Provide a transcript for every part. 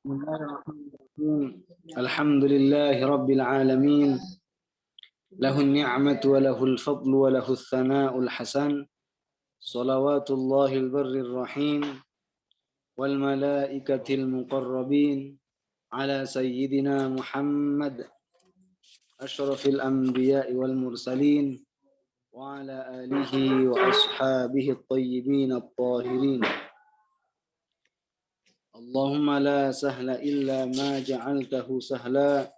Bismillahirrahmanirrahim. Alhamdulillahi Rabbil Alamin. Lahun ni'matu wa lahul fadlu wa lahul thana'ul hasan. Salawatullahil barrir rahim. Wal malaikatil muqarrabin. Ala sayyidina Muhammad. Ashrafil anbiya'i wal mursalin. Wa ala alihi wa ashabihi at-tayyibin at-tahirin. Allahumma la sahla illa ma ja'altahu sahla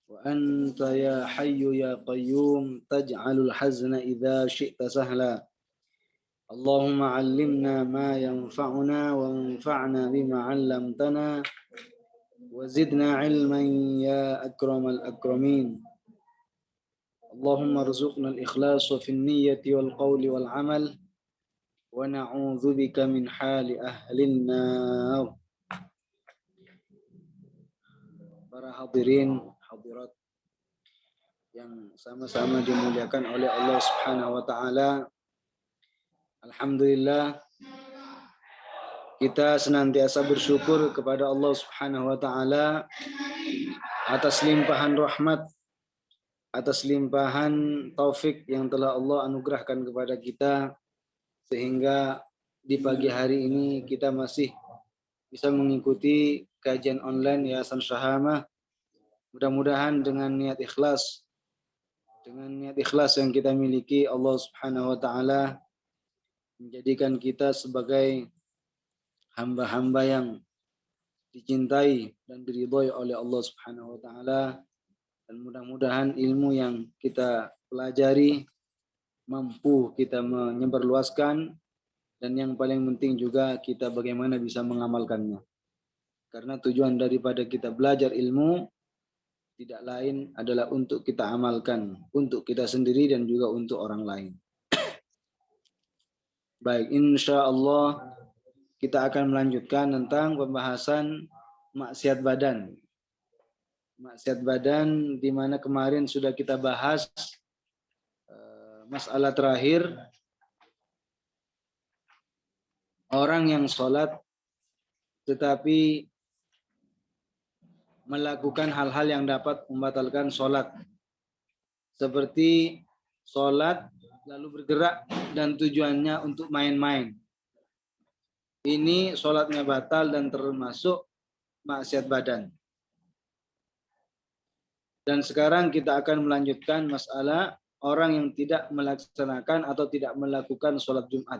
wa anta ya hayyu ya qayyum taj'alul hazna idza syi'ta sahla. Allahumma 'allimna ma yanfa'una wa anfa'na bima 'allamtana wa zidna 'ilman ya akramal akramin. Allahumma arzuqna al-ikhlasa fi an-niyyati wal qawli wal 'amal wa na'udzu bika min hali ahlin nar. Para hadirin hadirat yang sama-sama dimuliakan oleh Allah Subhanahu wa taala. Alhamdulillah kita senantiasa bersyukur kepada Allah Subhanahu wa taala atas limpahan rahmat, atas limpahan taufik yang telah Allah anugerahkan kepada kita sehingga di pagi hari ini kita masih bisa mengikuti kajian online Yayasan Syahamah. Mudah-mudahan dengan niat ikhlas yang kita miliki, Allah Subhanahu wa taala menjadikan kita sebagai hamba-hamba yang dicintai dan diridhoi oleh Allah Subhanahu wa taala, dan mudah-mudahan ilmu yang kita pelajari mampu kita menyebarluaskan, dan yang paling penting juga kita bagaimana bisa mengamalkannya. Karena tujuan daripada kita belajar ilmu tidak lain adalah untuk kita amalkan, untuk kita sendiri dan juga untuk orang lain. Baik, insya Allah kita akan melanjutkan tentang pembahasan maksiat badan. Maksiat badan di mana kemarin sudah kita bahas masalah terakhir, orang yang sholat tetapi melakukan hal-hal yang dapat membatalkan sholat. Seperti sholat lalu bergerak dan tujuannya untuk main-main. Ini sholatnya batal dan termasuk maksiat badan. Dan sekarang kita akan melanjutkan masalah orang yang tidak melaksanakan atau tidak melakukan sholat Jumat.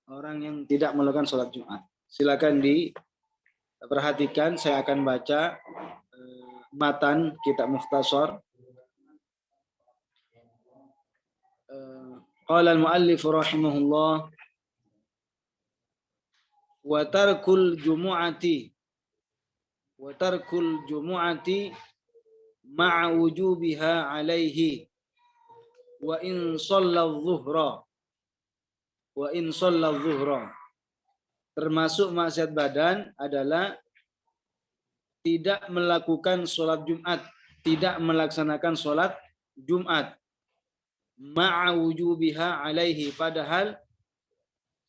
Orang yang tidak melakukan sholat Jumat. Silakan diperhatikan, saya akan baca matan kitab Mukhtasar. Qala al-muallif rahimahullah wa tarkul jumu'ati ma'a wujubiha alaihi wa in shalla adh-dhuhra. Termasuk maksiat badan adalah tidak melakukan sholat Jumat, tidak melaksanakan sholat Jumat. Ma'a wujubiha alaihi, padahal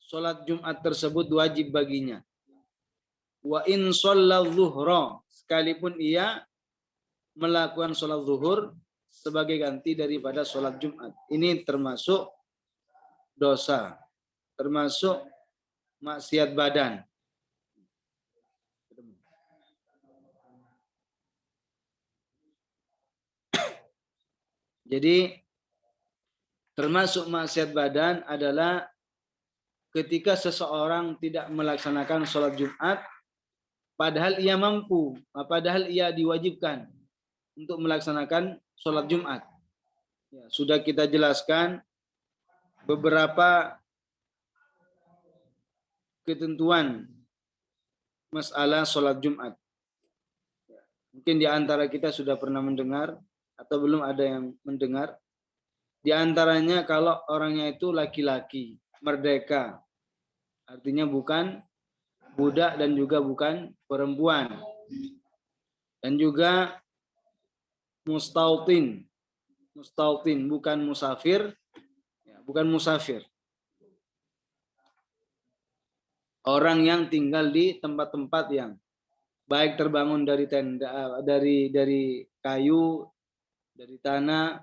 sholat Jumat tersebut wajib baginya. Wa in shalla adh-dhuhra, sekalipun ia melakukan sholat zuhur sebagai ganti daripada sholat Jumat. Ini termasuk dosa, termasuk maksiat badan. Jadi termasuk maksiat badan adalah ketika seseorang tidak melaksanakan sholat Jumat padahal ia mampu, padahal ia diwajibkan untuk melaksanakan sholat Jumat. Ya, sudah kita jelaskan beberapa ketentuan masalah sholat Jumat. Mungkin di antara kita sudah pernah mendengar atau belum ada yang mendengar. Di antaranya kalau orangnya itu laki-laki, merdeka. Artinya bukan budak dan juga bukan perempuan. Dan juga mustautin, bukan musafir, bukan musafir. orang yang tinggal di tempat-tempat yang baik terbangun dari tenda, dari kayu, dari tanah,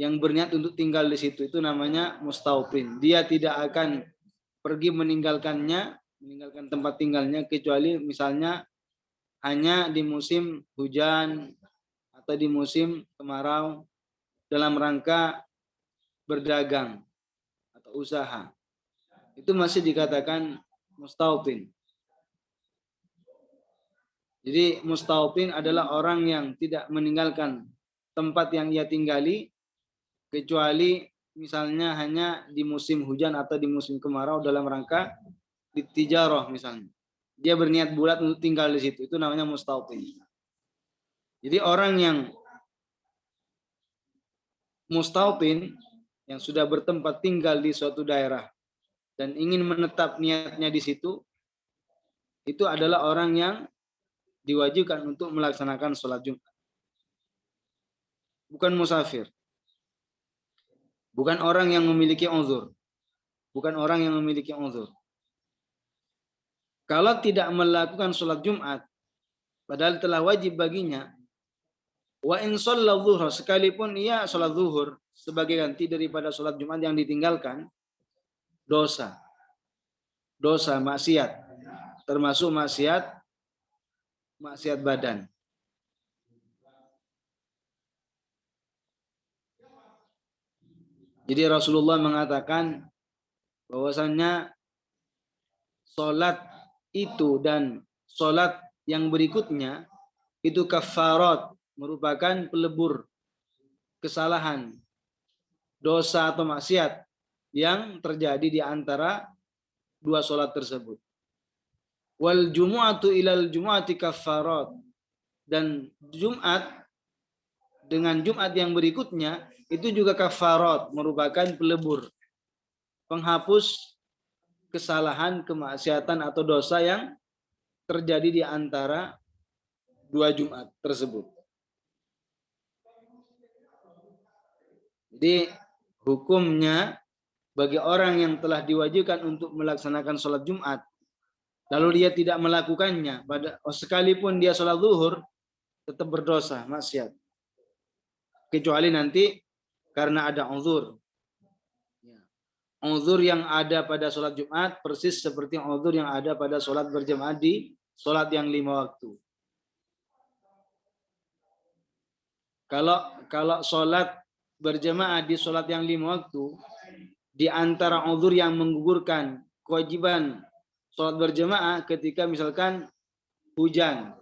yang berniat untuk tinggal di situ, itu namanya mustautin. Dia tidak akan pergi meninggalkan tempat tinggalnya, kecuali misalnya hanya di musim hujan atau di musim kemarau dalam rangka berdagang atau usaha. Itu masih dikatakan mustautin. Jadi mustautin adalah orang yang tidak meninggalkan tempat yang ia tinggali, kecuali misalnya hanya di musim hujan atau di musim kemarau dalam rangka tijarah misalnya. Dia berniat bulat untuk tinggal di situ. Itu namanya mustautin. Jadi orang yang mustautin, yang sudah bertempat tinggal di suatu daerah dan ingin menetap niatnya di situ, itu adalah orang yang diwajibkan untuk melaksanakan sholat Jumat. Bukan musafir. Bukan orang yang memiliki uzur. Bukan orang yang memiliki uzur. Kalau tidak melakukan sholat Jumat, padahal telah wajib baginya, wa in shalla zuhur, sekalipun ia sholat zuhur sebagai ganti daripada sholat Jumat yang ditinggalkan, dosa. Dosa, maksiat. Termasuk maksiat badan. Jadi Rasulullah mengatakan bahwasannya sholat itu dan sholat yang berikutnya itu kafarat, merupakan pelebur kesalahan, dosa atau maksiat yang terjadi di antara dua sholat tersebut. Wal jumu'atu ilal jumu'ati kafarat, dan Jumat dengan Jumat yang berikutnya itu juga kafarat, merupakan pelebur, penghapus kesalahan, kemaksiatan atau dosa yang terjadi di antara dua Jumat tersebut. Jadi hukumnya bagi orang yang telah diwajibkan untuk melaksanakan sholat Jumat, lalu dia tidak melakukannya, sekalipun dia sholat zuhur, tetap berdosa, maksiat. Kecuali nanti karena ada uzur. Uzur yang ada pada sholat Jumat persis seperti uzur yang ada pada sholat berjamaah di sholat yang 5 waktu. Kalau sholat berjamaah di sholat yang 5 waktu, di antara uzur yang menggugurkan kewajiban sholat berjamaah ketika misalkan hujan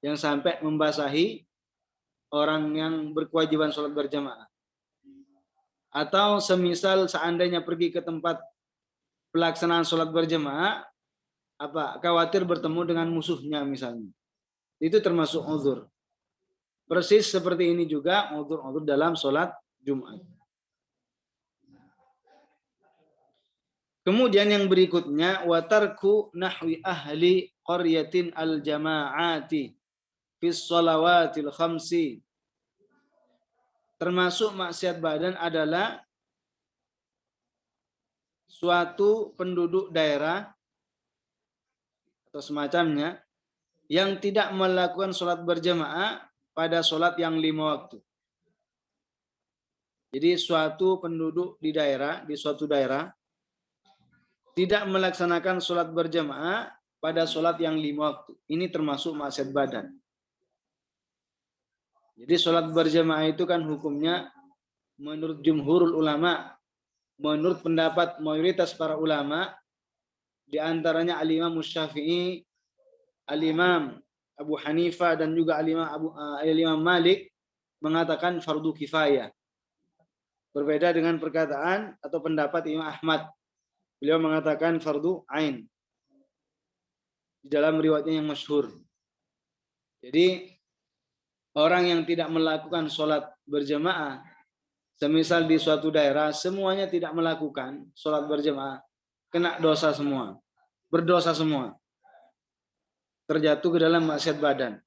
yang sampai membasahi orang yang berkewajiban sholat berjamaah. Atau semisal seandainya pergi ke tempat pelaksanaan sholat berjamaah, khawatir bertemu dengan musuhnya misalnya. Itu termasuk uzur. Persis seperti ini juga uzur dalam sholat Jumat. Kemudian yang berikutnya, watarku nahwi ahli qaryatin al-jama'ati fis shalawatil khamsi. Termasuk maksiat badan adalah suatu penduduk daerah atau semacamnya yang tidak melakukan sholat berjamaah pada sholat yang 5 waktu. Jadi suatu penduduk di suatu daerah tidak melaksanakan sholat berjamaah pada sholat yang 5 waktu. Ini termasuk maksiat badan. Jadi sholat berjamaah itu kan hukumnya menurut jumhurul ulama, menurut pendapat mayoritas para ulama, di antaranya Al-Imam Syafi'i, Al-Imam Abu Hanifah, dan juga Al-Imam Malik mengatakan fardu kifayah. Berbeda dengan perkataan atau pendapat Imam Ahmad. Beliau mengatakan fardu ain di dalam riwayatnya yang masyhur. Jadi orang yang tidak melakukan sholat berjamaah, semisal di suatu daerah semuanya tidak melakukan sholat berjamaah, kena dosa semua, berdosa semua, terjatuh ke dalam maksiat badan.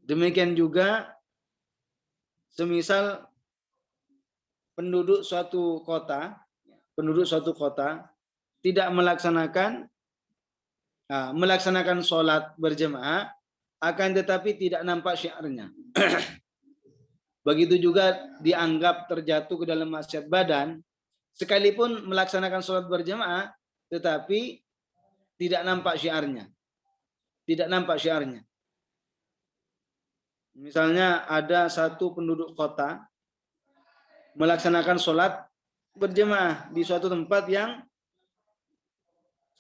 Demikian juga semisal penduduk suatu kota tidak melaksanakan sholat berjamaah, akan tetapi tidak nampak syiarnya. Begitu juga dianggap terjatuh ke dalam maksiat badan, sekalipun melaksanakan sholat berjamaah, tetapi tidak nampak syiarnya. Tidak nampak syiarnya. Misalnya ada satu penduduk kota melaksanakan sholat berjamaah di suatu tempat yang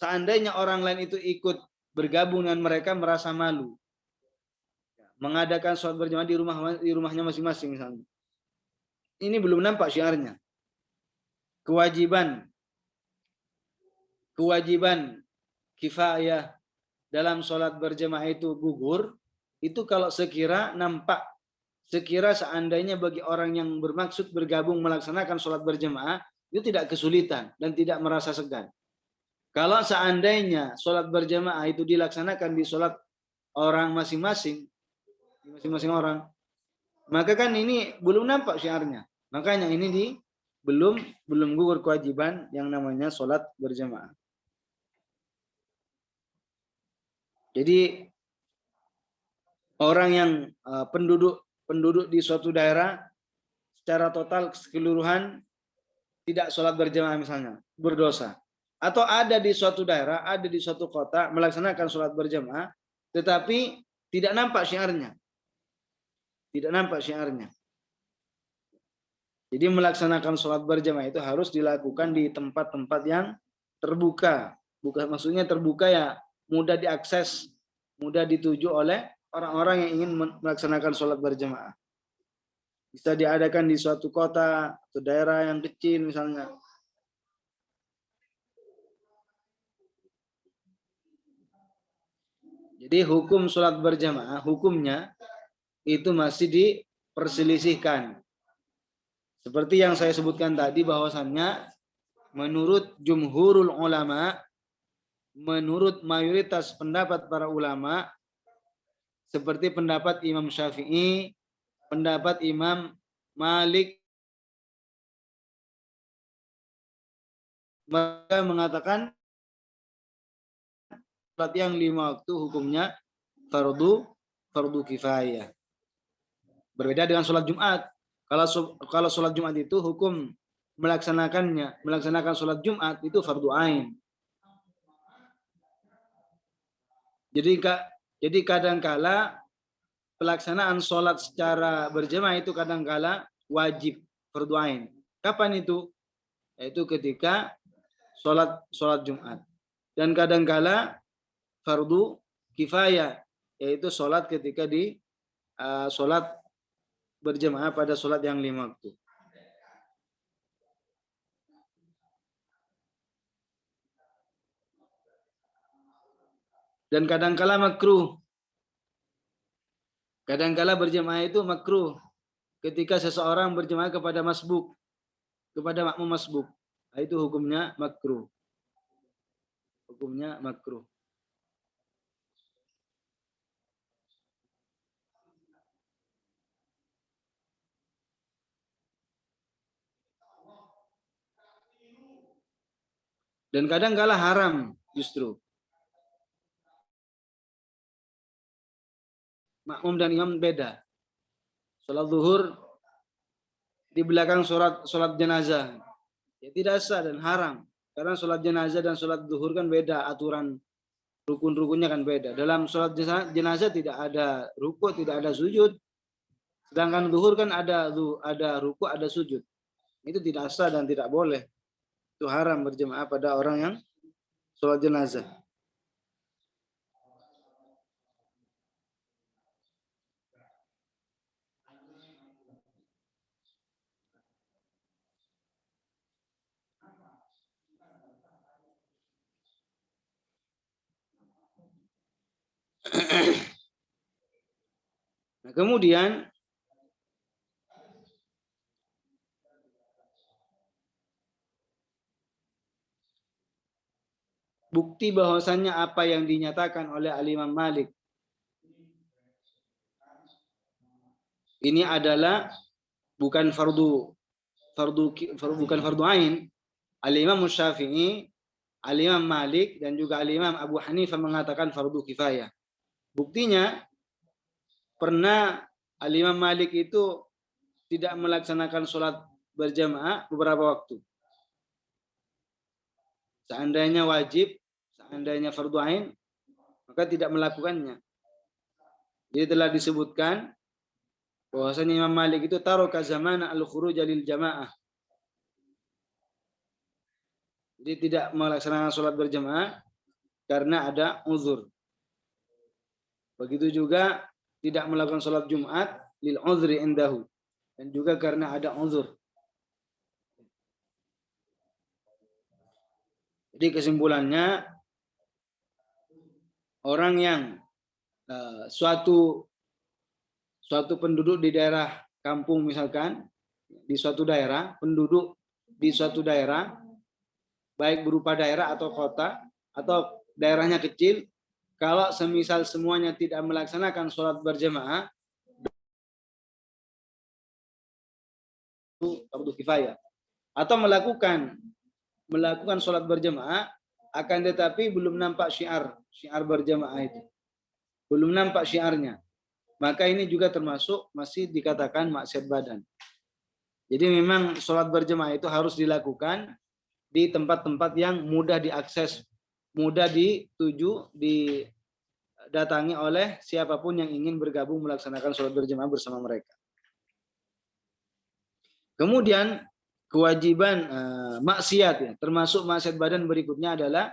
seandainya orang lain itu ikut bergabung dengan mereka merasa malu. Mengadakan sholat berjamaah di rumahnya masing-masing misalnya. Ini belum nampak syiarnya. Kewajiban kifayah dalam sholat berjamaah itu gugur, itu kalau sekira seandainya bagi orang yang bermaksud bergabung melaksanakan sholat berjamaah, itu tidak kesulitan dan tidak merasa segan. Kalau seandainya sholat berjamaah itu dilaksanakan di sholat orang masing-masing orang, maka kan ini belum nampak syiarnya. Makanya ini belum gugur kewajiban yang namanya sholat berjamaah. Jadi orang yang penduduk di suatu daerah secara total keseluruhan tidak sholat berjamaah misalnya, berdosa. Atau ada di suatu daerah, ada di suatu kota melaksanakan sholat berjamaah, tetapi tidak nampak syiarnya. Tidak nampak syiarnya. Jadi melaksanakan sholat berjamaah itu harus dilakukan di tempat-tempat yang terbuka. Bukan maksudnya terbuka ya mudah diakses, mudah dituju oleh orang-orang yang ingin melaksanakan sholat berjamaah. Bisa diadakan di suatu kota atau daerah yang kecil misalnya. Jadi hukum sholat berjamaah, hukumnya itu masih diperselisihkan. Seperti yang saya sebutkan tadi bahwasannya menurut jumhurul ulama, menurut mayoritas pendapat para ulama, seperti pendapat Imam Syafi'i, pendapat Imam Malik, mereka mengatakan sholat yang 5 waktu hukumnya fardu kifayah. Berbeda dengan sholat Jumat. Kalau sholat Jumat itu hukum melaksanakan sholat Jumat itu fardu ain. Jadi kadangkala pelaksanaan sholat secara berjamaah itu kadangkala wajib fardu ain. Kapan itu? Yaitu ketika sholat Jumat. Dan kadangkala fardu kifayah, yaitu sholat ketika di sholat berjamaah pada sholat yang 5 waktu. Dan kadangkala makruh. Kadangkala berjamaah itu makruh ketika seseorang berjamaah kepada masbuk, kepada makmum masbuk. Nah, itu hukumnya makruh. Hukumnya makruh. Dan kadangkala haram justru. Makmum dan imam beda. Sholat zuhur di belakang sholat jenazah. Ya tidak sah dan haram. Karena sholat jenazah dan sholat zuhur kan beda, aturan rukun-rukunnya kan beda. Dalam sholat jenazah tidak ada ruku, tidak ada sujud. Sedangkan zuhur kan ada ruku, ada sujud. Itu tidak sah dan tidak boleh. Itu haram berjamaah pada orang yang sholat jenazah. Nah, kemudian bukti bahwasannya apa yang dinyatakan oleh Al-Imam Malik ini adalah bukan fardu bukan fardu ain. Al-Imam Syafi'i, Al-Imam Malik, dan juga Al-Imam Abu Hanifah mengatakan fardu kifayah. Buktinya, pernah Al-Imam Malik itu tidak melaksanakan sholat berjamaah beberapa waktu. Seandainya wajib, seandainya fardu ain, maka tidak melakukannya. Jadi telah disebutkan bahwasanya Imam Malik itu taraka zamana al-khuruj lil jamaah. Jadi tidak melaksanakan sholat berjamaah karena ada uzur. Begitu juga tidak melakukan sholat Jumat lil uzri indahu, dan juga karena ada uzur. Jadi kesimpulannya, orang yang suatu penduduk di daerah kampung misalkan, di suatu daerah, penduduk di suatu daerah, baik berupa daerah atau kota, atau daerahnya kecil, kalau semisal semuanya tidak melaksanakan sholat berjamaah, itu fardu kifayah. Atau melakukan sholat berjamaah, akan tetapi belum nampak syiar berjamaah itu. Belum nampak syiarnya. Maka ini juga termasuk masih dikatakan maksiat badan. Jadi memang sholat berjamaah itu harus dilakukan di tempat-tempat yang mudah diakses, mudah dituju, didatangi oleh siapapun yang ingin bergabung melaksanakan sholat berjamaah bersama mereka. Kemudian kewajiban maksiat, ya, termasuk maksiat badan berikutnya adalah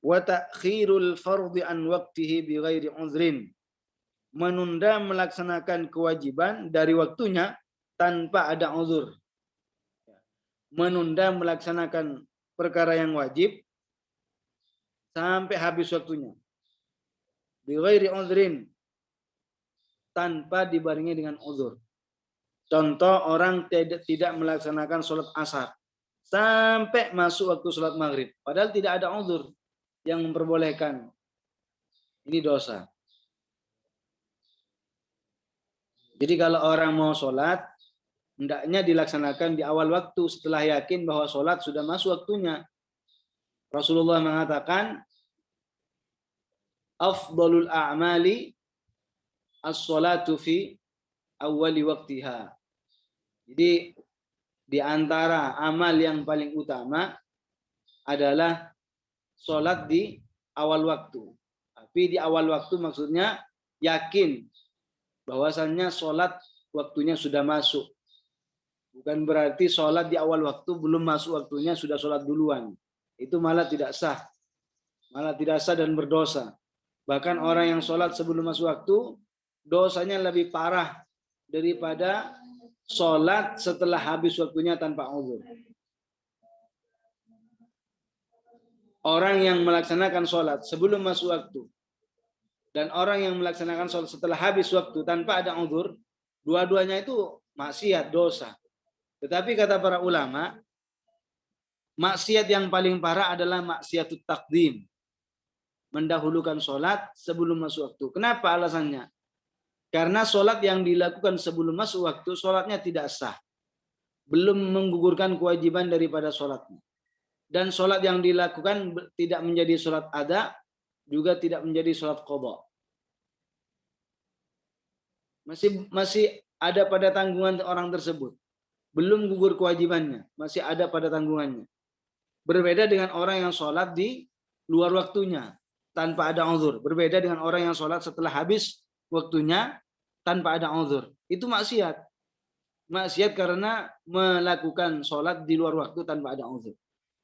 wa ta'khirul fardhi an waqtihi bighairi uzrin. Menunda melaksanakan kewajiban dari waktunya tanpa ada uzur. Menunda melaksanakan perkara yang wajib sampai habis waktunya. Bighairi uzrin, tanpa dibarengi dengan uzur. Contoh, orang tidak melaksanakan sholat asar sampai masuk waktu sholat maghrib, padahal tidak ada uzur yang memperbolehkan. Ini dosa. Jadi kalau orang mau sholat, hendaknya dilaksanakan di awal waktu setelah yakin bahwa sholat sudah masuk waktunya. Rasulullah mengatakan, afdalul a'mali as-sholatu fi awwali waqtiha. Jadi di antara amal yang paling utama adalah sholat di awal waktu. Tapi di awal waktu maksudnya yakin bahwasannya sholat waktunya sudah masuk. Bukan berarti sholat di awal waktu belum masuk waktunya sudah sholat duluan. Itu malah tidak sah. Malah tidak sah dan berdosa. Bahkan orang yang sholat sebelum masuk waktu, dosanya lebih parah daripada sholat setelah habis waktunya tanpa uzur. Orang yang melaksanakan sholat sebelum masuk waktu dan orang yang melaksanakan sholat setelah habis waktu tanpa ada uzur, dua-duanya itu maksiat, dosa. Tetapi kata para ulama, maksiat yang paling parah adalah maksiatut taqdim, mendahulukan sholat sebelum masuk waktu. Kenapa alasannya? Karena sholat yang dilakukan sebelum masuk waktu, sholatnya tidak sah. Belum menggugurkan kewajiban daripada sholatnya. Dan sholat yang dilakukan tidak menjadi sholat ada, juga tidak menjadi sholat qadha. Masih ada pada tanggungan orang tersebut. Belum gugur kewajibannya, masih ada pada tanggungannya. Berbeda dengan orang yang sholat di luar waktunya, tanpa ada uzur. Berbeda dengan orang yang sholat setelah habis waktunya, tanpa ada uzur. Itu maksiat. Maksiat karena melakukan sholat di luar waktu tanpa ada uzur.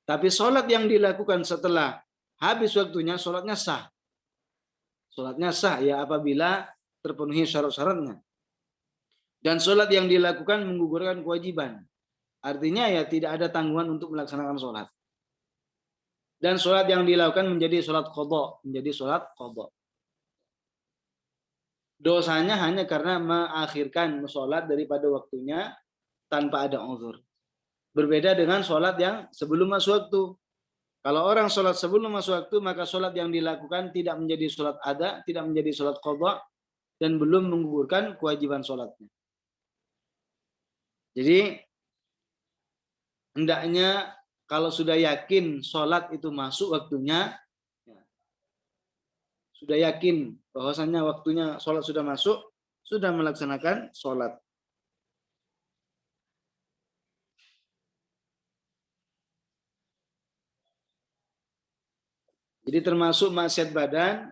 Tapi sholat yang dilakukan setelah habis waktunya, sholatnya sah. Sholatnya sah ya apabila terpenuhi syarat-syaratnya. Dan sholat yang dilakukan menggugurkan kewajiban. Artinya ya tidak ada tanggungan untuk melaksanakan sholat. Dan sholat yang dilakukan menjadi sholat qadha, menjadi sholat qadha. Dosanya hanya karena mengakhirkan sholat daripada waktunya tanpa ada uzur. Berbeda dengan sholat yang sebelum masuk waktu. Kalau orang sholat sebelum masuk waktu, maka sholat yang dilakukan tidak menjadi sholat ada, tidak menjadi sholat qadha, dan belum menggugurkan kewajiban sholatnya. Jadi hendaknya kalau sudah yakin sholat itu masuk waktunya, ya, sudah yakin bahwasannya waktunya sholat sudah masuk, sudah melaksanakan sholat. Jadi termasuk maksiat badan,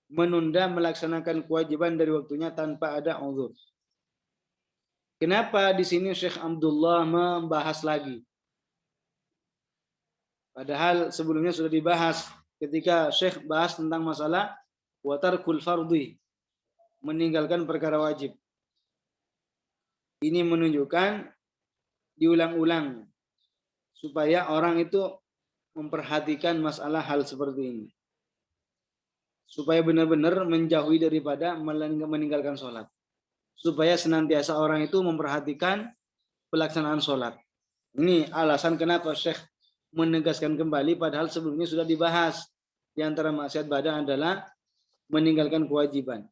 menunda melaksanakan kewajiban dari waktunya tanpa ada uzur. Kenapa di sini Syekh Abdullah membahas lagi? Padahal sebelumnya sudah dibahas ketika Syekh bahas tentang masalah watarkul fardhi, meninggalkan perkara wajib. Ini menunjukkan diulang-ulang supaya orang itu memperhatikan masalah hal seperti ini. Supaya benar-benar menjauhi daripada meninggalkan sholat. Supaya senantiasa orang itu memperhatikan pelaksanaan sholat. Ini alasan kenapa Syekh menegaskan kembali padahal sebelumnya sudah dibahas. Di antara maksiat badan adalah meninggalkan kewajiban.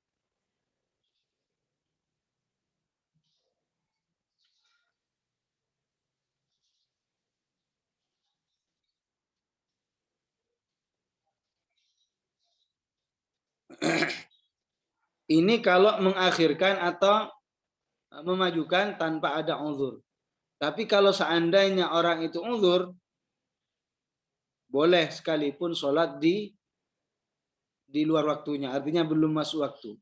Ini kalau mengakhirkan atau memajukan tanpa ada uzur. Tapi kalau seandainya orang itu uzur, boleh sekalipun sholat di luar waktunya, artinya belum masuk waktu.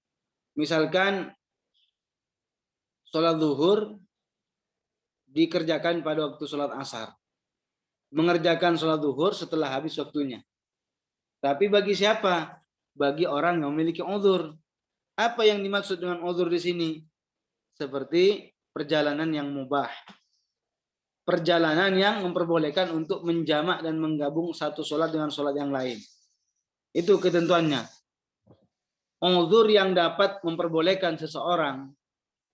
Misalkan sholat zuhur dikerjakan pada waktu sholat asar. Mengerjakan sholat zuhur setelah habis waktunya. Tapi bagi siapa? Bagi orang yang memiliki uzur. Apa yang dimaksud dengan uzur di sini? Seperti perjalanan yang mubah. Perjalanan yang memperbolehkan untuk menjamak dan menggabung satu sholat dengan sholat yang lain. Itu ketentuannya. Uzur yang dapat memperbolehkan seseorang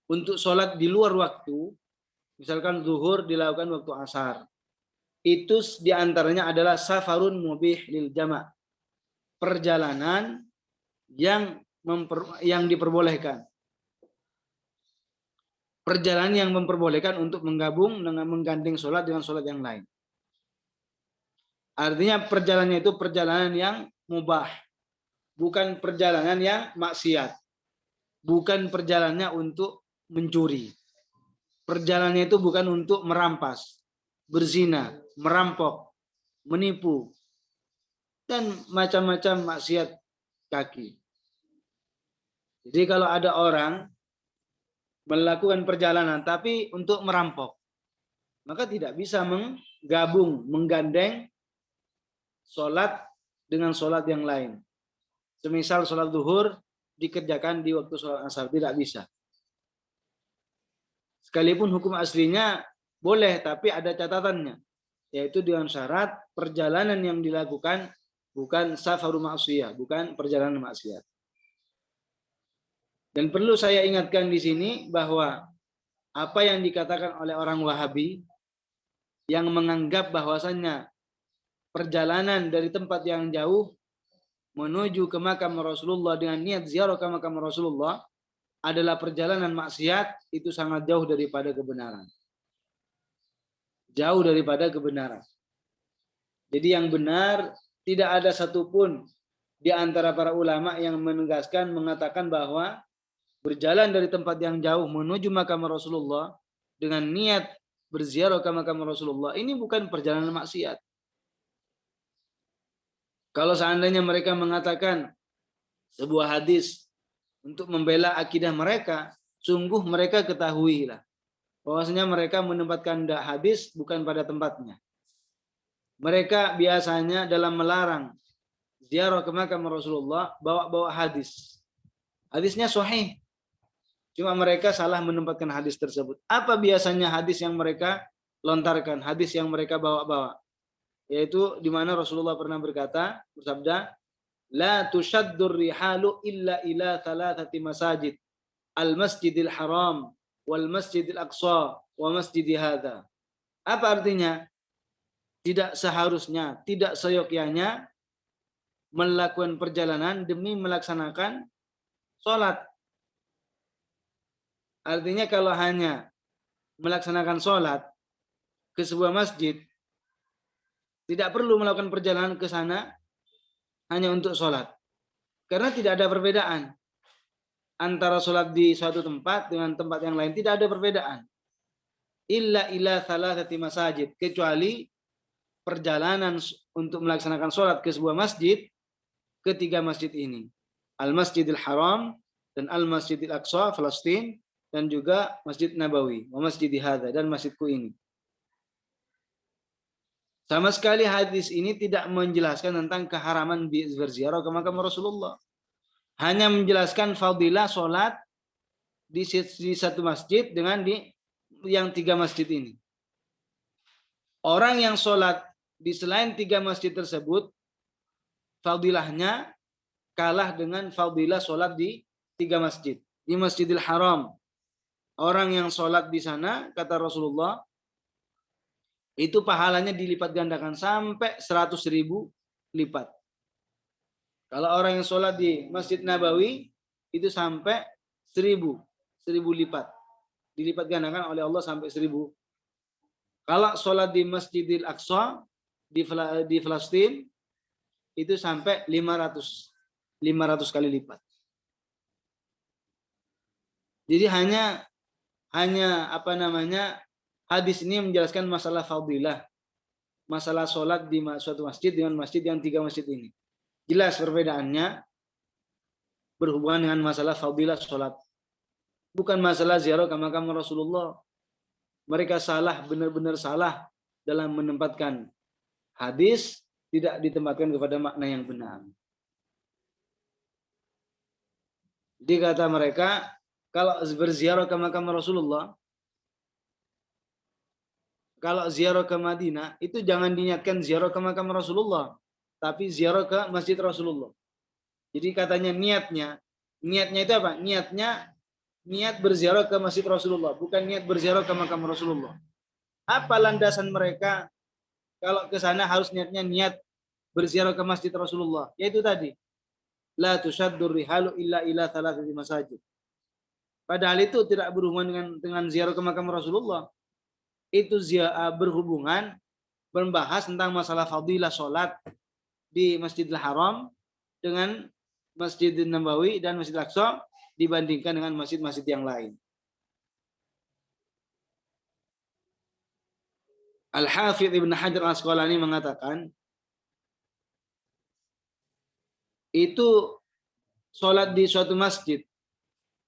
untuk sholat di luar waktu, misalkan zuhur dilakukan waktu asar, itu diantaranya adalah safarun mubih lil jama', perjalanan yang diperbolehkan. Perjalanan yang memperbolehkan untuk menggabung dengan menggandeng sholat dengan sholat yang lain. Artinya perjalanannya itu perjalanan yang mubah. Bukan perjalanan yang maksiat. Bukan perjalanannya untuk mencuri. Perjalanannya itu bukan untuk merampas, berzina, merampok, menipu, dan macam-macam maksiat kaki. Jadi kalau ada orang melakukan perjalanan tapi untuk merampok, maka tidak bisa menggabung, menggandeng sholat dengan sholat yang lain. Semisal sholat zuhur dikerjakan di waktu sholat asar, tidak bisa. Sekalipun hukum aslinya boleh, tapi ada catatannya, yaitu dengan syarat perjalanan yang dilakukan bukan safaru ma'siyah, bukan perjalanan maksiat. Dan perlu saya ingatkan di sini bahwa apa yang dikatakan oleh orang Wahabi yang menganggap bahwasannya perjalanan dari tempat yang jauh menuju ke makam Rasulullah dengan niat ziarah ke makam Rasulullah adalah perjalanan maksiat, itu sangat jauh daripada kebenaran. Jauh daripada kebenaran. Jadi yang benar, tidak ada satupun di antara para ulama yang menegaskan, mengatakan bahwa berjalan dari tempat yang jauh menuju makam Rasulullah dengan niat berziarah ke makam Rasulullah, ini bukan perjalanan maksiat. Kalau seandainya mereka mengatakan sebuah hadis untuk membela akidah mereka, sungguh mereka ketahuilah bahwasanya mereka menempatkan hadis bukan pada tempatnya. Mereka biasanya dalam melarang ziarah ke makam Rasulullah bawa-bawa hadis. Hadisnya sahih, cuma mereka salah menempatkan hadis tersebut. Apa biasanya hadis yang mereka lontarkan, hadis yang mereka bawa-bawa? Yaitu di mana Rasulullah pernah bersabda, la tushaddur rihalu illa ila thalathati masajid, al-masjidil haram, wal masjidil aqsa, wa masjidi hadha. Apa artinya? Tidak seharusnya, tidak seyogyanya melakukan perjalanan demi melaksanakan sholat. Artinya kalau hanya melaksanakan sholat, ke sebuah masjid, tidak perlu melakukan perjalanan ke sana hanya untuk sholat. Karena tidak ada perbedaan antara sholat di suatu tempat dengan tempat yang lain, tidak ada perbedaan. Illa ila thalathati masajid, kecuali perjalanan untuk melaksanakan sholat ke sebuah masjid, ketiga masjid ini. Al-Masjidil Haram dan Al-Masjidil Aqsa, Palestina, dan juga Masjid Nabawi, wa Masjid Hadza, dan masjidku ini. Sama sekali hadis ini tidak menjelaskan tentang keharaman berziarah ke makam Rasulullah. Hanya menjelaskan fadilah sholat di satu masjid dengan di yang tiga masjid ini. Orang yang sholat di selain tiga masjid tersebut, fadilahnya kalah dengan fadilah sholat di tiga masjid. Di Masjidil Haram, orang yang sholat di sana, kata Rasulullah, itu pahalanya dilipat gandakan sampai 100.000 lipat. Kalau orang yang sholat di Masjid Nabawi, itu sampai 1000 lipat. Dilipat gandakan oleh Allah sampai 1000. Kalau sholat di Masjidil Aqsa, di Palestina, itu sampai 500 kali lipat. Jadi hanya hadis ini menjelaskan masalah fadilah, masalah sholat di suatu masjid dengan masjid yang tiga masjid ini. Jelas perbedaannya berhubungan dengan masalah fadilah sholat, bukan masalah ziarah ke makam Rasulullah. Mereka salah, benar-benar salah dalam menempatkan hadis, tidak ditempatkan kepada makna yang benar. Jadi kata mereka, kalau berziarah ke makam Rasulullah, kalau ziarah ke Madinah, itu jangan diniatkan ziarah ke makam Rasulullah, tapi ziarah ke Masjid Rasulullah. Jadi katanya niatnya itu apa? Niat berziarah ke Masjid Rasulullah, bukan niat berziarah ke makam Rasulullah. Apa landasan mereka kalau ke sana harus niat berziarah ke Masjid Rasulullah? Yaitu tadi, la tushaddur rihalu illa ila thalathati masajid. Padahal itu tidak berhubungan dengan ziarah ke makam Rasulullah. Itu berhubungan membahas tentang masalah fadilah sholat di Masjidil Haram dengan Masjidil Nabawi dan Masjidil Aqsa dibandingkan dengan masjid-masjid yang lain. Al-Hafidh Ibn Hajar Al-Asqalani mengatakan, itu sholat di suatu masjid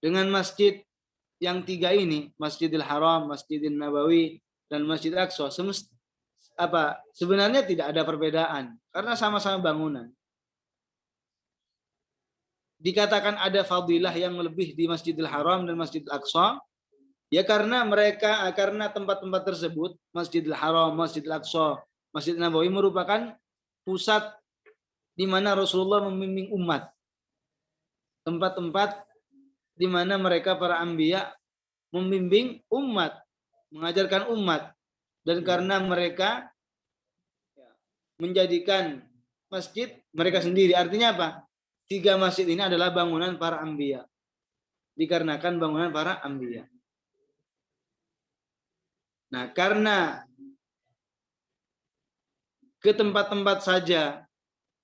dengan masjid yang tiga ini, Masjidil Haram, Masjidil Nabawi, dan Masjid Aqsa, sebenarnya tidak ada perbedaan karena sama-sama bangunan. Dikatakan ada fadilah yang lebih di Masjidil Haram dan Masjidil Aqsa, ya karena tempat-tempat tersebut, Masjidil Haram, Masjidil Aqsa, Masjid Nabawi merupakan pusat di mana Rasulullah membimbing umat. Tempat-tempat di mana mereka para anbiya membimbing umat, mengajarkan umat. Dan karena mereka menjadikan masjid mereka sendiri. Artinya apa? Tiga masjid ini adalah bangunan para anbiya. Dikarenakan bangunan para anbiya. Nah, karena ke tempat-tempat saja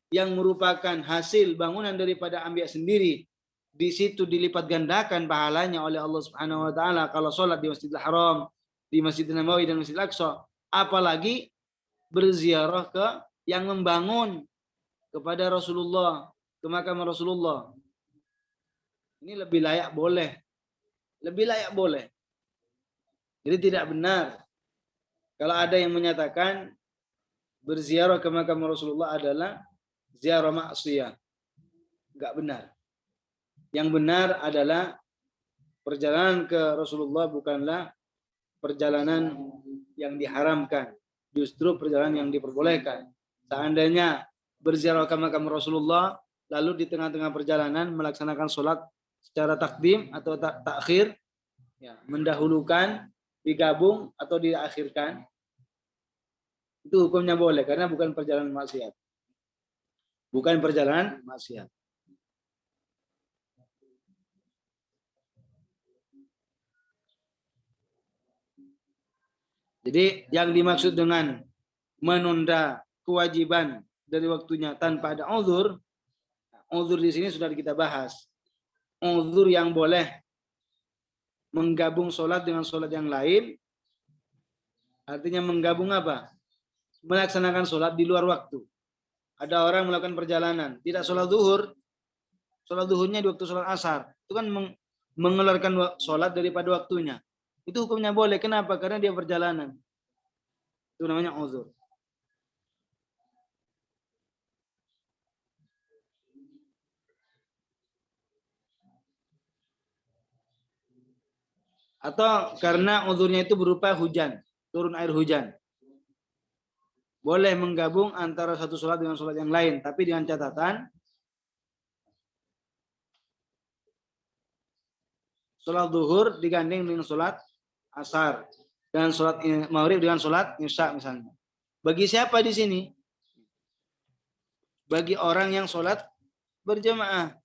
yang merupakan hasil bangunan daripada anbiya sendiri, di situ dilipat gandakan pahalanya oleh Allah Subhanahu wa taala kalau sholat di Masjidil Haram, di Masjidil Nabawi dan Masjidil Aqsa, apalagi berziarah ke yang membangun kepada Rasulullah, ke makam Rasulullah. Ini lebih layak boleh. Lebih layak boleh. Jadi tidak benar kalau ada yang menyatakan berziarah ke makam Rasulullah adalah ziarah maksiyah. Enggak benar. Yang benar adalah perjalanan ke Rasulullah bukanlah perjalanan yang diharamkan, justru perjalanan yang diperbolehkan. Seandainya berziarah ke makam Rasulullah, lalu di tengah-tengah perjalanan melaksanakan sholat secara takdim atau takhir, ya, mendahulukan, digabung atau diakhirkan, itu hukumnya boleh karena bukan perjalanan maksiat. Bukan perjalanan maksiat. Jadi yang dimaksud dengan menunda kewajiban dari waktunya tanpa ada uzur, uzur di sini sudah kita bahas. Uzur yang boleh menggabung sholat dengan sholat yang lain, artinya menggabung apa? Melaksanakan sholat di luar waktu. Ada orang melakukan perjalanan, tidak sholat zuhurnya di waktu sholat asar. Itu kan mengeluarkan sholat daripada waktunya. Itu hukumnya boleh. Kenapa? Karena dia perjalanan. Itu namanya uzur. Atau karena uzurnya itu berupa hujan, turun air hujan. Boleh menggabung antara satu sholat dengan sholat yang lain, tapi dengan catatan sholat zuhur digandeng dengan sholat asar, dan sholat maghrib dengan sholat isya misalnya. Bagi siapa di sini? Bagi orang yang sholat berjamaah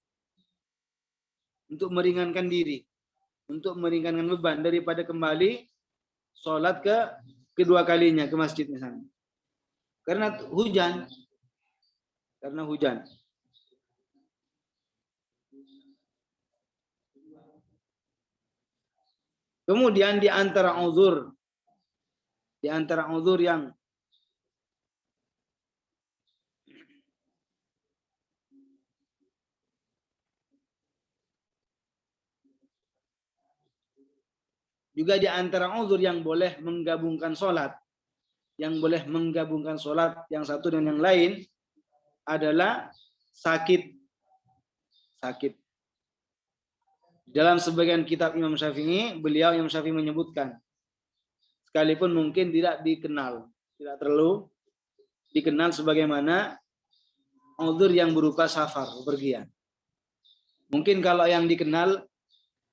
untuk meringankan diri, untuk meringankan beban daripada kembali sholat ke kedua kalinya ke masjid misalnya. Karena hujan. Kemudian di antara uzur yang juga di antara uzur yang boleh menggabungkan sholat, yang satu dengan yang lain adalah sakit. Dalam sebagian kitab Imam Syafi'i, Imam Syafi'i menyebutkan, sekalipun mungkin tidak terlalu dikenal sebagaimana uzur yang berupa safar, bepergian. Mungkin kalau yang dikenal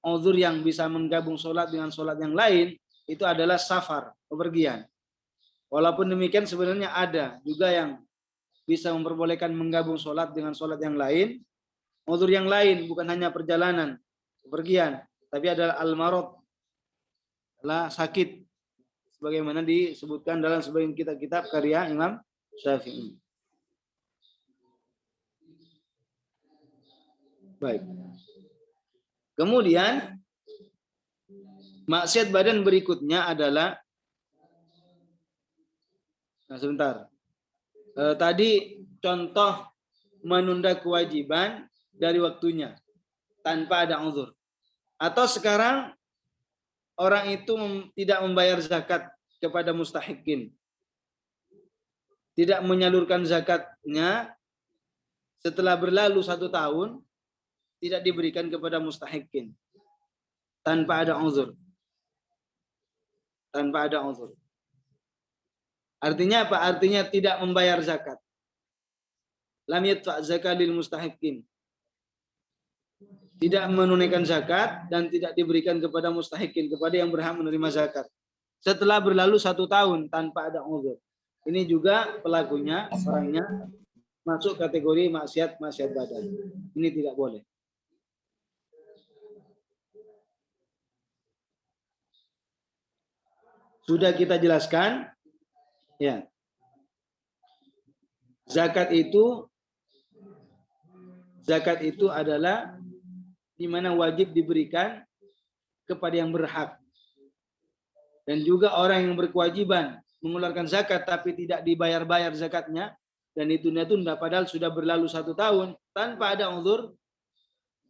uzur yang bisa menggabung sholat dengan sholat yang lain itu adalah safar, bepergian. Walaupun demikian sebenarnya ada juga yang bisa memperbolehkan menggabung sholat dengan sholat yang lain. Uzur yang lain bukan hanya perjalanan, bepergian, tapi adalah al-marad, adalah sakit, sebagaimana disebutkan dalam sebagian kitab-kitab karya Imam Syafi'i. Baik. Kemudian maksiat badan berikutnya adalah sebentar. Tadi contoh menunda kewajiban dari waktunya tanpa ada uzur. Atau sekarang orang itu tidak membayar zakat kepada mustahikin. Tidak menyalurkan zakatnya setelah berlalu 1 tahun, tidak diberikan kepada mustahikin tanpa ada uzur. Artinya apa? Artinya tidak membayar zakat. Lam yadfa' zakat lil mustahikin. Tidak menunaikan zakat dan tidak diberikan kepada mustahikin, kepada yang berhak menerima zakat. Setelah berlalu 1 tahun tanpa ada uzur. Ini juga pelakunya, orangnya masuk kategori maksiat badan. Ini tidak boleh. Sudah kita jelaskan, ya. Zakat itu adalah di mana wajib diberikan kepada yang berhak. Dan juga orang yang berkewajiban mengeluarkan zakat tapi tidak dibayar-bayar zakatnya dan ditunda-tunda padahal sudah berlalu 1 tahun tanpa ada uzur,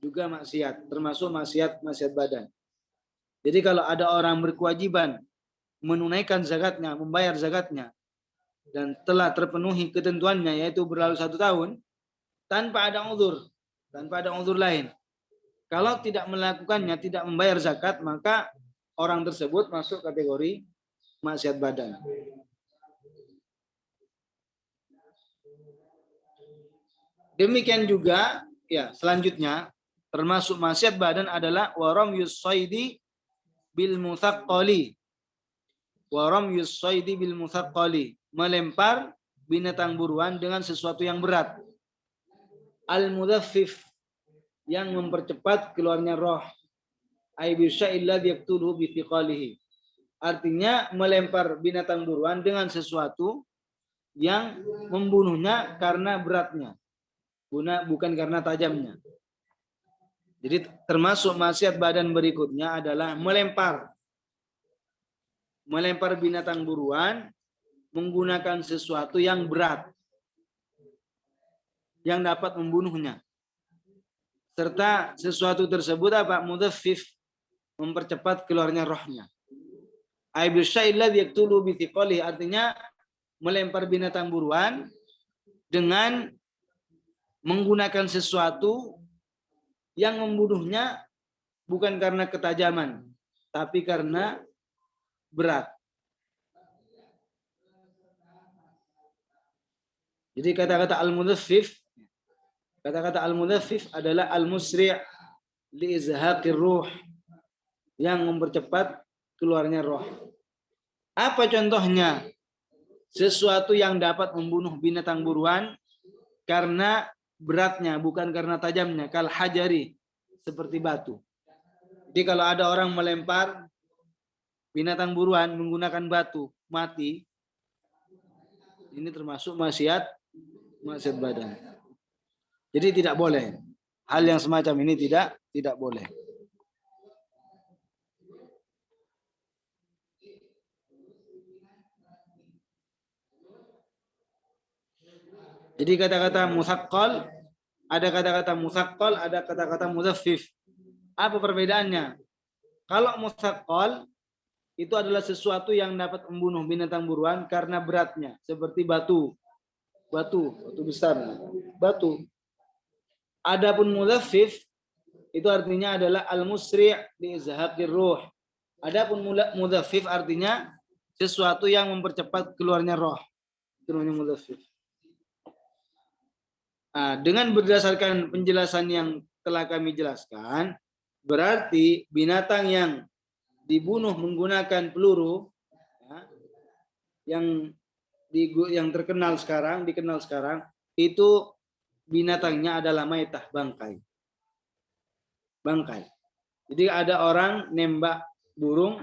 juga maksiat, termasuk maksiat badan. Jadi kalau ada orang berkewajiban menunaikan zakatnya, membayar zakatnya dan telah terpenuhi ketentuannya yaitu berlalu 1 tahun tanpa ada uzur lain. Kalau tidak melakukannya, tidak membayar zakat, maka orang tersebut masuk kategori maksiat badan. Demikian juga, ya, selanjutnya termasuk maksiat badan adalah waram yusaidi bil mutsaqqali. Melempar binatang buruan dengan sesuatu yang berat. Al-mudhaffif, yang mempercepat keluarnya roh. Ay bisya'illadzi yaqtuluhu bi thiqalihi. artinya melempar binatang buruan dengan sesuatu yang membunuhnya karena beratnya, bukan karena tajamnya. Jadi termasuk maksiat badan berikutnya adalah melempar binatang buruan menggunakan sesuatu yang berat yang dapat membunuhnya. Serta sesuatu tersebut apa? Mudhaffif, mempercepat keluarnya rohnya. Aibil syai'il ladzi yaqtulu bi thiqalihi, artinya melempar binatang buruan dengan menggunakan sesuatu yang membunuhnya bukan karena ketajaman, tapi karena berat. Jadi kata-kata al-mudhaffif, adalah al-musri' li izhaqir ruh, yang mempercepat keluarnya roh. Apa contohnya? Sesuatu yang dapat membunuh binatang buruan karena beratnya, bukan karena tajamnya. Kal hajari, seperti batu. Jadi kalau ada orang melempar binatang buruan menggunakan batu, mati, ini termasuk maksiat badan. Jadi tidak boleh. Hal yang semacam ini tidak boleh. Jadi kata-kata musaqqal, ada kata-kata musaqqal, ada kata-kata mudhaffif. Apa perbedaannya? Kalau musaqqal itu adalah sesuatu yang dapat membunuh binatang buruan karena beratnya, seperti batu besar, batu. Adapun mudhaffif itu artinya adalah al-musri' li izhaqir ruh. Adapun mudhaffif artinya sesuatu yang mempercepat keluarnya roh. Itu namanya mudhaffif. Nah, dengan berdasarkan penjelasan yang telah kami jelaskan, berarti binatang yang dibunuh menggunakan peluru, ya, yang dikenal sekarang itu binatangnya adalah maitah, bangkai. Jadi ada orang nembak burung,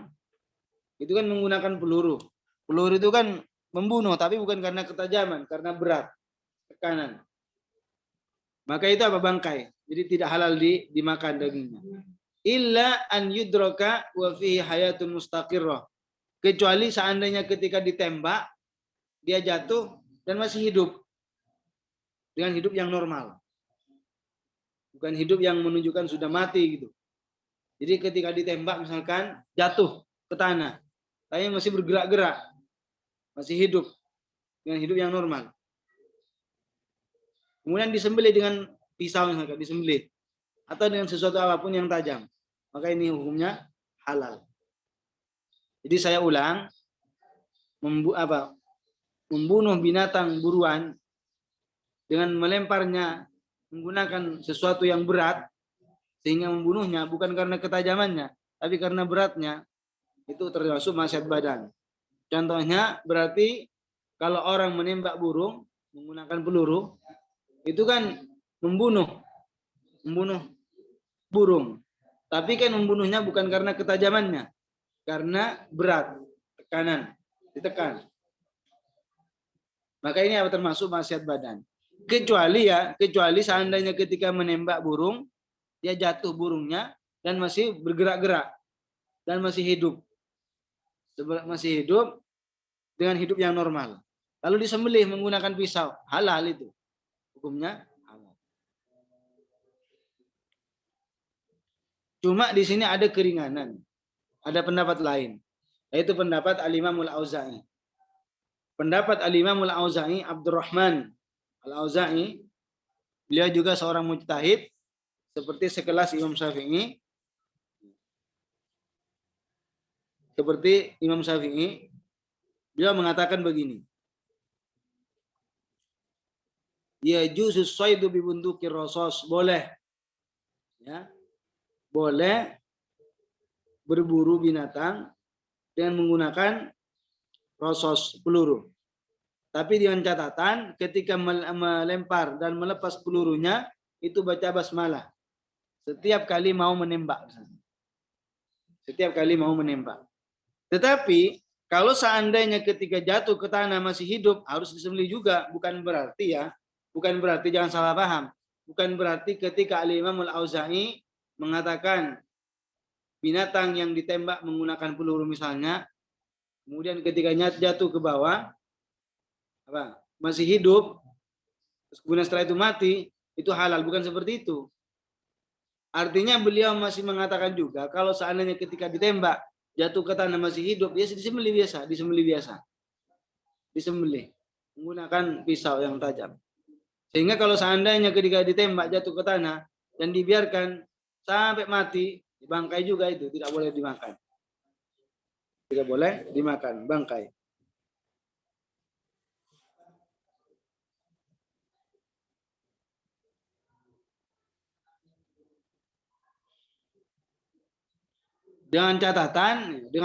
itu kan menggunakan peluru. Peluru itu kan membunuh, tapi bukan karena ketajaman, karena berat, tekanan. Maka itu apa? Bangkai. Jadi tidak halal dimakan dagingnya. Illa an yudroka wa fihi hayatun mustaqirrah. Kecuali seandainya ketika ditembak, dia jatuh dan masih hidup. Dengan hidup yang normal. Bukan hidup yang menunjukkan sudah mati gitu. Jadi ketika ditembak misalkan jatuh ke tanah, tapi masih bergerak-gerak, masih hidup. Dengan hidup yang normal. Kemudian disembelih dengan pisau misalkan, disembelih. Atau dengan sesuatu apapun yang tajam. Maka ini hukumnya halal. Jadi saya ulang, membunuh binatang buruan dengan melemparnya menggunakan sesuatu yang berat sehingga membunuhnya bukan karena ketajamannya, tapi karena beratnya, itu termasuk maksiat badan. Contohnya berarti kalau orang menembak burung menggunakan peluru, itu kan membunuh burung. Tapi kan membunuhnya bukan karena ketajamannya, karena berat, tekanan, ditekan. Maka ini apa termasuk maksiat badan. Kecuali seandainya ketika menembak burung, dia jatuh burungnya dan masih bergerak-gerak dan masih hidup. Masih hidup dengan hidup yang normal. Lalu disembelih menggunakan pisau, halal itu. Hukumnya halal. Cuma di sini ada keringanan. Ada pendapat lain. Yaitu pendapat Al-Imam Al-Auza'i. Pendapat Al-Imam Al-Auza'i, Abdurrahman Al-Auza'i, beliau juga seorang mujtahid seperti sekelas Imam Syafi'i. Beliau mengatakan begini. Yajuzu shaydu bi bunduqir rasos, boleh. Ya. Boleh berburu binatang dengan menggunakan rosos, peluru. Tapi dengan catatan ketika melempar dan melepas pelurunya itu baca basmalah. Setiap kali mau menembak. Tetapi kalau seandainya ketika jatuh ke tanah masih hidup harus disembelih juga, bukan berarti jangan salah paham. Bukan berarti ketika Al-Imam Al-Auza'i mengatakan binatang yang ditembak menggunakan peluru misalnya, kemudian ketika jatuh ke bawah masih hidup, kemudian setelah itu mati, itu halal, bukan seperti itu. Artinya beliau masih mengatakan juga kalau seandainya ketika ditembak jatuh ke tanah masih hidup, dia disembelih biasa, disembelih menggunakan pisau yang tajam. Sehingga kalau seandainya ketika ditembak jatuh ke tanah dan dibiarkan sampai mati, bangkai juga itu tidak boleh dimakan. Tidak boleh dimakan bangkai. Dengan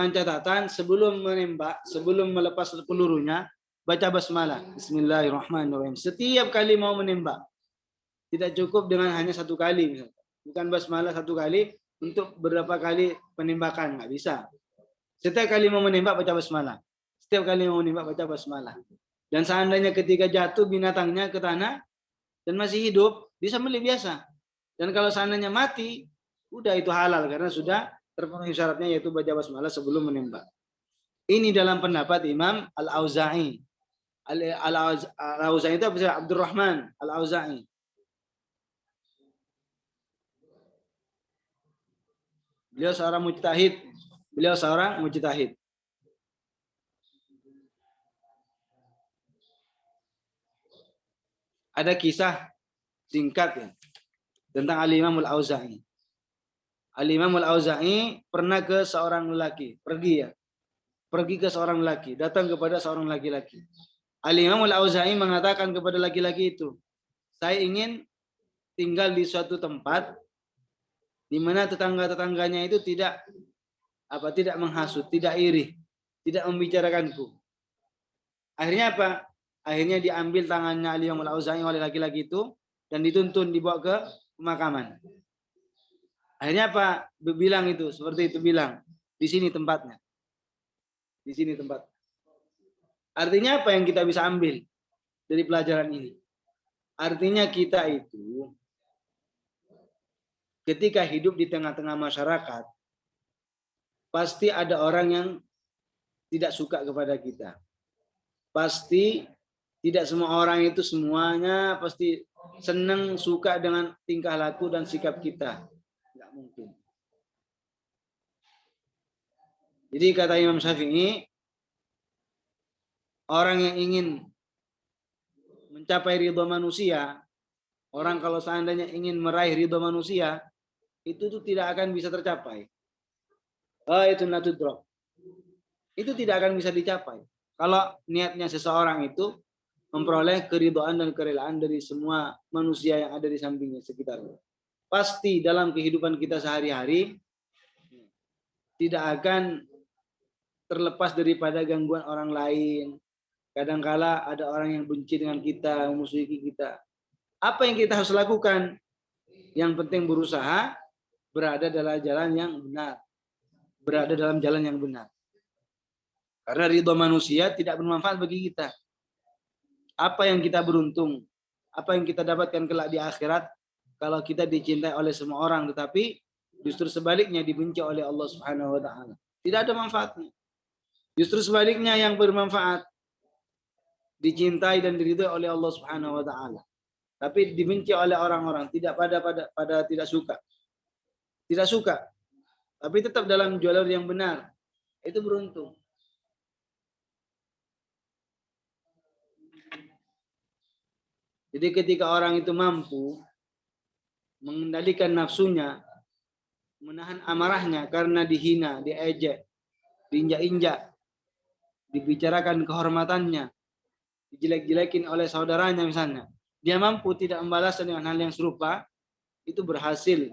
catatan sebelum menembak, sebelum melepas pelurunya, baca basmalah. Bismillahirrahmanirrahim. Setiap kali mau menembak. Tidak cukup dengan hanya satu kali. Misalnya. Bukan basmalah satu kali untuk beberapa kali penembakan. Nggak bisa. Setiap kali mau menembak, baca basmalah. Setiap kali mau menembak, baca basmalah. Dan seandainya ketika jatuh binatangnya ke tanah dan masih hidup, disembelih biasa. Dan kalau seandainya mati, udah itu halal karena sudah terpenuhi syaratnya yaitu baca basmalah sebelum menembak. Ini dalam pendapat Imam Al-Auza'i. Al-Auza'i itu Abdurrahman Al-Auza'i. Beliau seorang mujtahid. Ada kisah singkat ya tentang Al-Imam Al-Auza'i. Al-Imam Al-Auza'i pernah ke seorang lelaki, pergi ke seorang lelaki, datang kepada seorang laki-laki. Al-Imam Al-Auza'i mengatakan kepada laki-laki itu, saya ingin tinggal di suatu tempat di mana tetangga-tetangganya itu tidak menghasut, tidak iri, tidak membicarakanku. Akhirnya apa? Akhirnya diambil tangannya Al-Imam Al-Auza'i oleh laki-laki itu dan dituntun dibawa ke pemakaman. Akhirnya apa? Bilang itu, seperti itu bilang, di sini tempatnya. Di sini tempat. Artinya apa yang kita bisa ambil dari pelajaran ini? Artinya kita itu ketika hidup di tengah-tengah masyarakat, pasti ada orang yang tidak suka kepada kita. Pasti tidak semua orang itu semuanya pasti senang, suka dengan tingkah laku dan sikap kita. Tidak mungkin. Jadi kata Imam Syafi'i, orang yang ingin mencapai ridho manusia, orang kalau seandainya ingin meraih ridho manusia, itu tuh tidak akan bisa tercapai. Itu natudrok. Itu tidak akan bisa dicapai. Kalau niatnya seseorang itu memperoleh keridhaan dan kerelaan dari semua manusia yang ada di sampingnya sekitarnya. Pasti dalam kehidupan kita sehari-hari tidak akan terlepas daripada gangguan orang lain. Kadangkala ada orang yang benci dengan kita, memusuhi kita. Apa yang kita harus lakukan? Yang penting berusaha berada dalam jalan yang benar. Berada dalam jalan yang benar. Karena ridho manusia tidak bermanfaat bagi kita. Apa yang kita beruntung? Apa yang kita dapatkan kelak di akhirat? Kalau kita dicintai oleh semua orang, tetapi justru sebaliknya dibenci oleh Allah Subhanahu wa Ta'ala. Tidak ada manfaatnya. Justru sebaliknya yang bermanfaat. Dicintai dan diridhoi oleh Allah Subhanahu wa Ta'ala. Tapi dibenci oleh orang-orang, tidak pada tidak suka. Tidak suka. Tapi tetap dalam jalur yang benar. Itu beruntung. Jadi ketika orang itu mampu mengendalikan nafsunya, menahan amarahnya karena dihina, diejek, diinjak-injak, dibicarakan kehormatannya, dijelek-jelekin oleh saudaranya misalnya, dia mampu tidak membalas dengan hal yang serupa, itu berhasil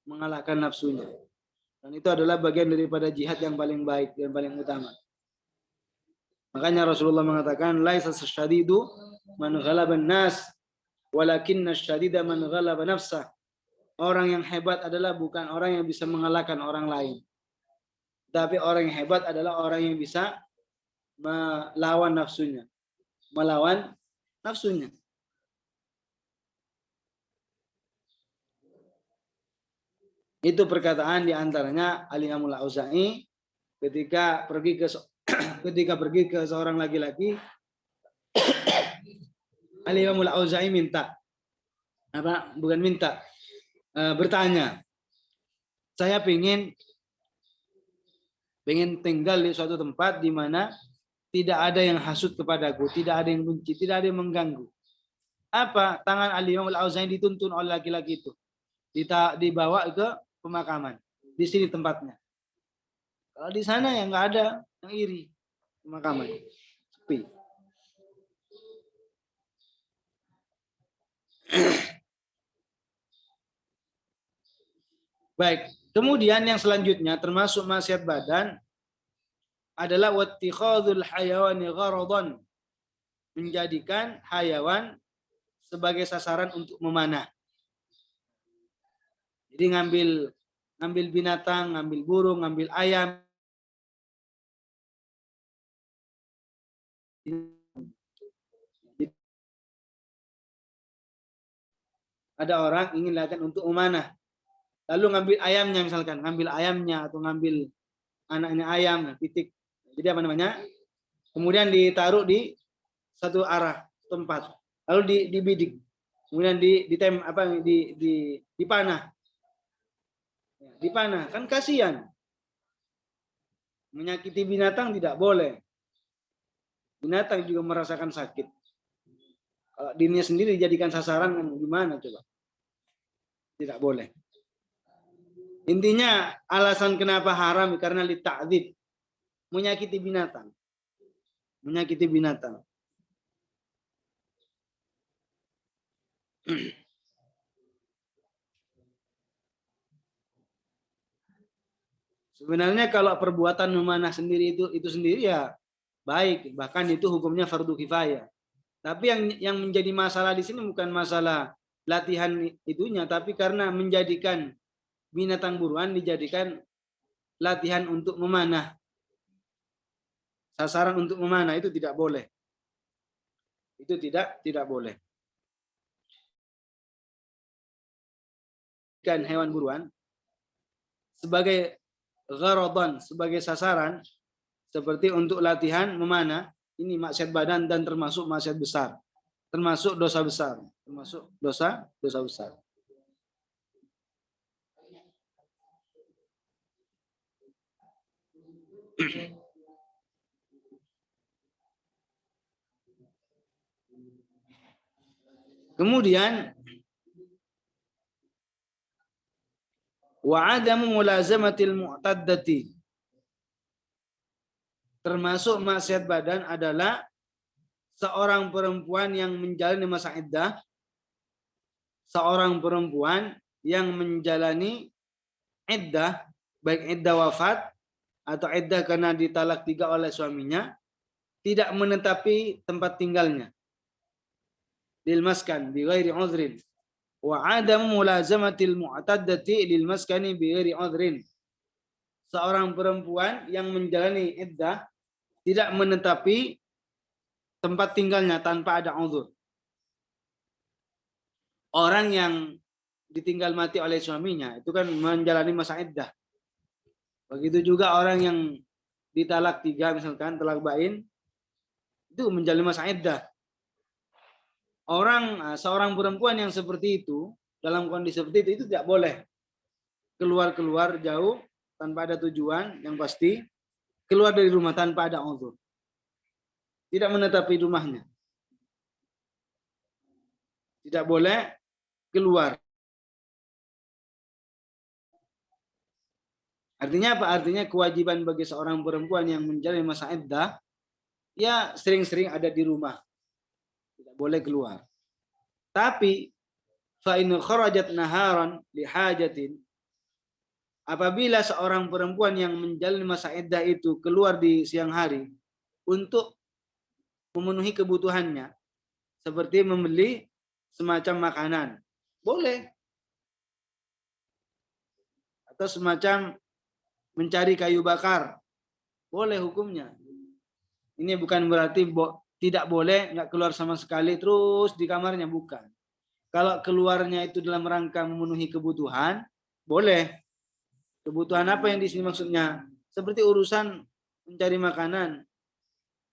mengalahkan nafsunya. Dan itu adalah bagian daripada jihad yang paling baik dan paling utama. Makanya Rasulullah mengatakan, laisa syadidu man ghalaban nas, walakinna syadida man ghalaba nafsah. Orang yang hebat adalah bukan orang yang bisa mengalahkan orang lain. Tapi orang yang hebat adalah orang yang bisa melawan nafsunya. Melawan nafsunya. Itu perkataan diantaranya Al-Imam Al-Auza'i ketika pergi ke seorang laki-laki. Al-Imam Al-Auza'i minta apa? Bukan minta, bertanya. Saya pengen tinggal di suatu tempat di mana tidak ada yang hasut kepadaku, tidak ada yang benci, tidak ada yang mengganggu. Apa? Tangan Al-Imam Al-Auza'i dituntun oleh laki-laki itu. Dibawa ke pemakaman. Di sini tempatnya. Kalau di sana ya nggak ada yang iri. Pemakaman. Sepi. Baik. Kemudian yang selanjutnya termasuk maksiat badan adalah wattikhadul hayawani gharadan. Menjadikan hayawan sebagai sasaran untuk memanah. Jadi ngambil binatang, ngambil burung, ngambil ayam. Ada orang ingin latihan untuk memanah. Lalu ngambil ayamnya misalkan, ngambil ayamnya atau ngambil anaknya ayam, pitik. Jadi apa namanya? Kemudian ditaruh di satu arah tempat. Lalu dibidik. Kemudian dipanah. Dipanah, kan kasihan. Menyakiti binatang tidak boleh. Binatang juga merasakan sakit. Kalau dirinya sendiri dijadikan sasaran, kan gimana coba? Tidak boleh. Intinya alasan kenapa haram karena lita'dzib. Menyakiti binatang. Menyakiti binatang. Sebenarnya kalau perbuatan memanah sendiri itu sendiri ya baik, bahkan itu hukumnya fardu kifayah. Tapi yang menjadi masalah di sini bukan masalah latihan itunya, tapi karena menjadikan binatang buruan dijadikan latihan untuk memanah. Sasaran untuk memanah itu tidak boleh. Itu tidak boleh. Kan hewan buruan sebagai gharadan, sebagai sasaran seperti untuk latihan memanah, ini maksiat badan dan termasuk maksiat besar. Termasuk dosa besar, termasuk dosa besar. Kemudian wa adamu mulazamatil mu'taddati. Termasuk maksiat badan adalah seorang perempuan yang menjalani masa iddah, seorang perempuan yang menjalani iddah, baik iddah wafat atau iddah karena ditalak 3 oleh suaminya, tidak menetapi tempat tinggalnya. Lil maskan bi ghairi udhrin wa adam mulazamatil mu'taddati lil maskani bi ghairi udhrin. Seorang perempuan yang menjalani iddah tidak menetapi tempat tinggalnya tanpa ada udhur. Orang yang ditinggal mati oleh suaminya itu kan menjalani masa iddah. Begitu juga orang yang ditalak 3 misalkan talak bain itu menjalani masa iddah. Seorang perempuan yang seperti itu dalam kondisi seperti itu tidak boleh keluar jauh tanpa ada tujuan yang pasti, keluar dari rumah tanpa ada uzur. Tidak menetapi rumahnya. Tidak boleh keluar. Artinya apa? Artinya kewajiban bagi seorang perempuan yang menjalani masa iddah, ya sering-sering ada di rumah. Tidak boleh keluar. Tapi fa in kharajat naharan li hajatin, apabila seorang perempuan yang menjalani masa iddah itu keluar di siang hari untuk memenuhi kebutuhannya, seperti membeli semacam makanan, boleh. Atau semacam mencari kayu bakar, boleh hukumnya. Ini bukan berarti tidak boleh, nggak keluar sama sekali terus di kamarnya, bukan. Kalau keluarnya itu dalam rangka memenuhi kebutuhan, boleh. Kebutuhan apa yang di sini maksudnya? Seperti urusan mencari makanan,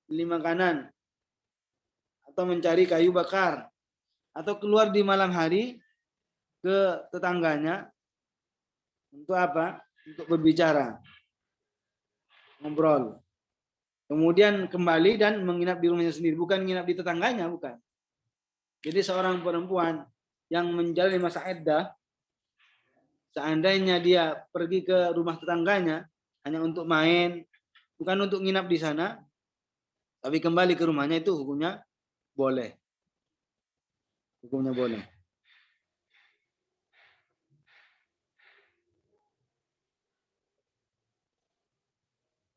beli makanan, atau mencari kayu bakar, atau keluar di malam hari ke tetangganya untuk apa? Untuk berbicara, ngobrol. Kemudian kembali dan menginap di rumahnya sendiri, bukan menginap di tetangganya, bukan. Jadi seorang perempuan yang menjalani masa iddah, seandainya dia pergi ke rumah tetangganya hanya untuk main, bukan untuk nginap di sana, tapi kembali ke rumahnya, itu hukumnya boleh. Hukumnya boleh.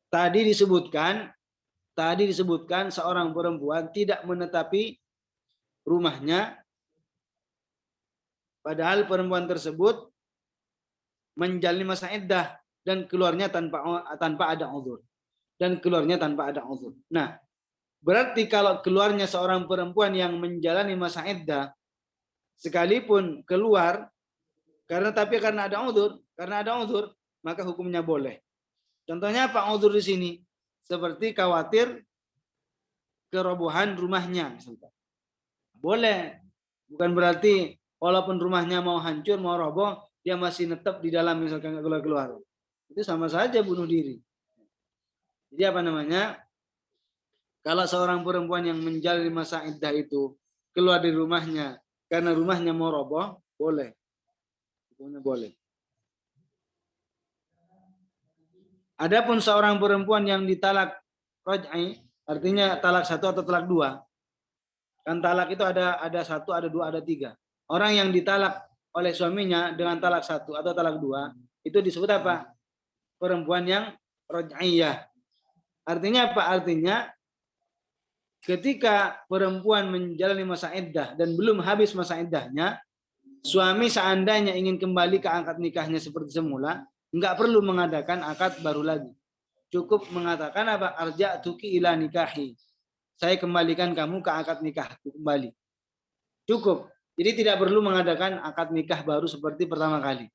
Tadi disebutkan seorang perempuan tidak menetapi rumahnya, padahal perempuan tersebut menjalani masa iddah dan keluarnya tanpa ada uzur. Nah, berarti kalau keluarnya seorang perempuan yang menjalani masa iddah, sekalipun keluar karena ada uzur, maka hukumnya boleh. Contohnya apa uzur di sini? Seperti khawatir kerobohan rumahnya, misalkan. Boleh. Bukan berarti walaupun rumahnya mau hancur, mau roboh, dia masih netap di dalam, misalkan nggak keluar-keluar. Itu sama saja bunuh diri. Jadi apa namanya? Kalau seorang perempuan yang menjalani masa iddah itu keluar dari rumahnya karena rumahnya mau roboh, boleh. Hukumnya boleh. Adapun seorang perempuan yang ditalak raj'i, artinya talak 1 atau talak 2. Kan talak itu ada 1, ada 2, ada 3. Orang yang ditalak oleh suaminya dengan talak 1 atau talak 2, itu disebut apa? Perempuan yang raj'iyah. Artinya apa? Artinya ketika perempuan menjalani masa iddah dan belum habis masa iddahnya, suami seandainya ingin kembali ke akad nikahnya seperti semula, enggak perlu mengadakan akad baru lagi. Cukup mengatakan apa? Arja'tuki ila nikahi. Saya kembalikan kamu ke akad nikahku kembali. Cukup. Jadi tidak perlu mengadakan akad nikah baru seperti pertama kali.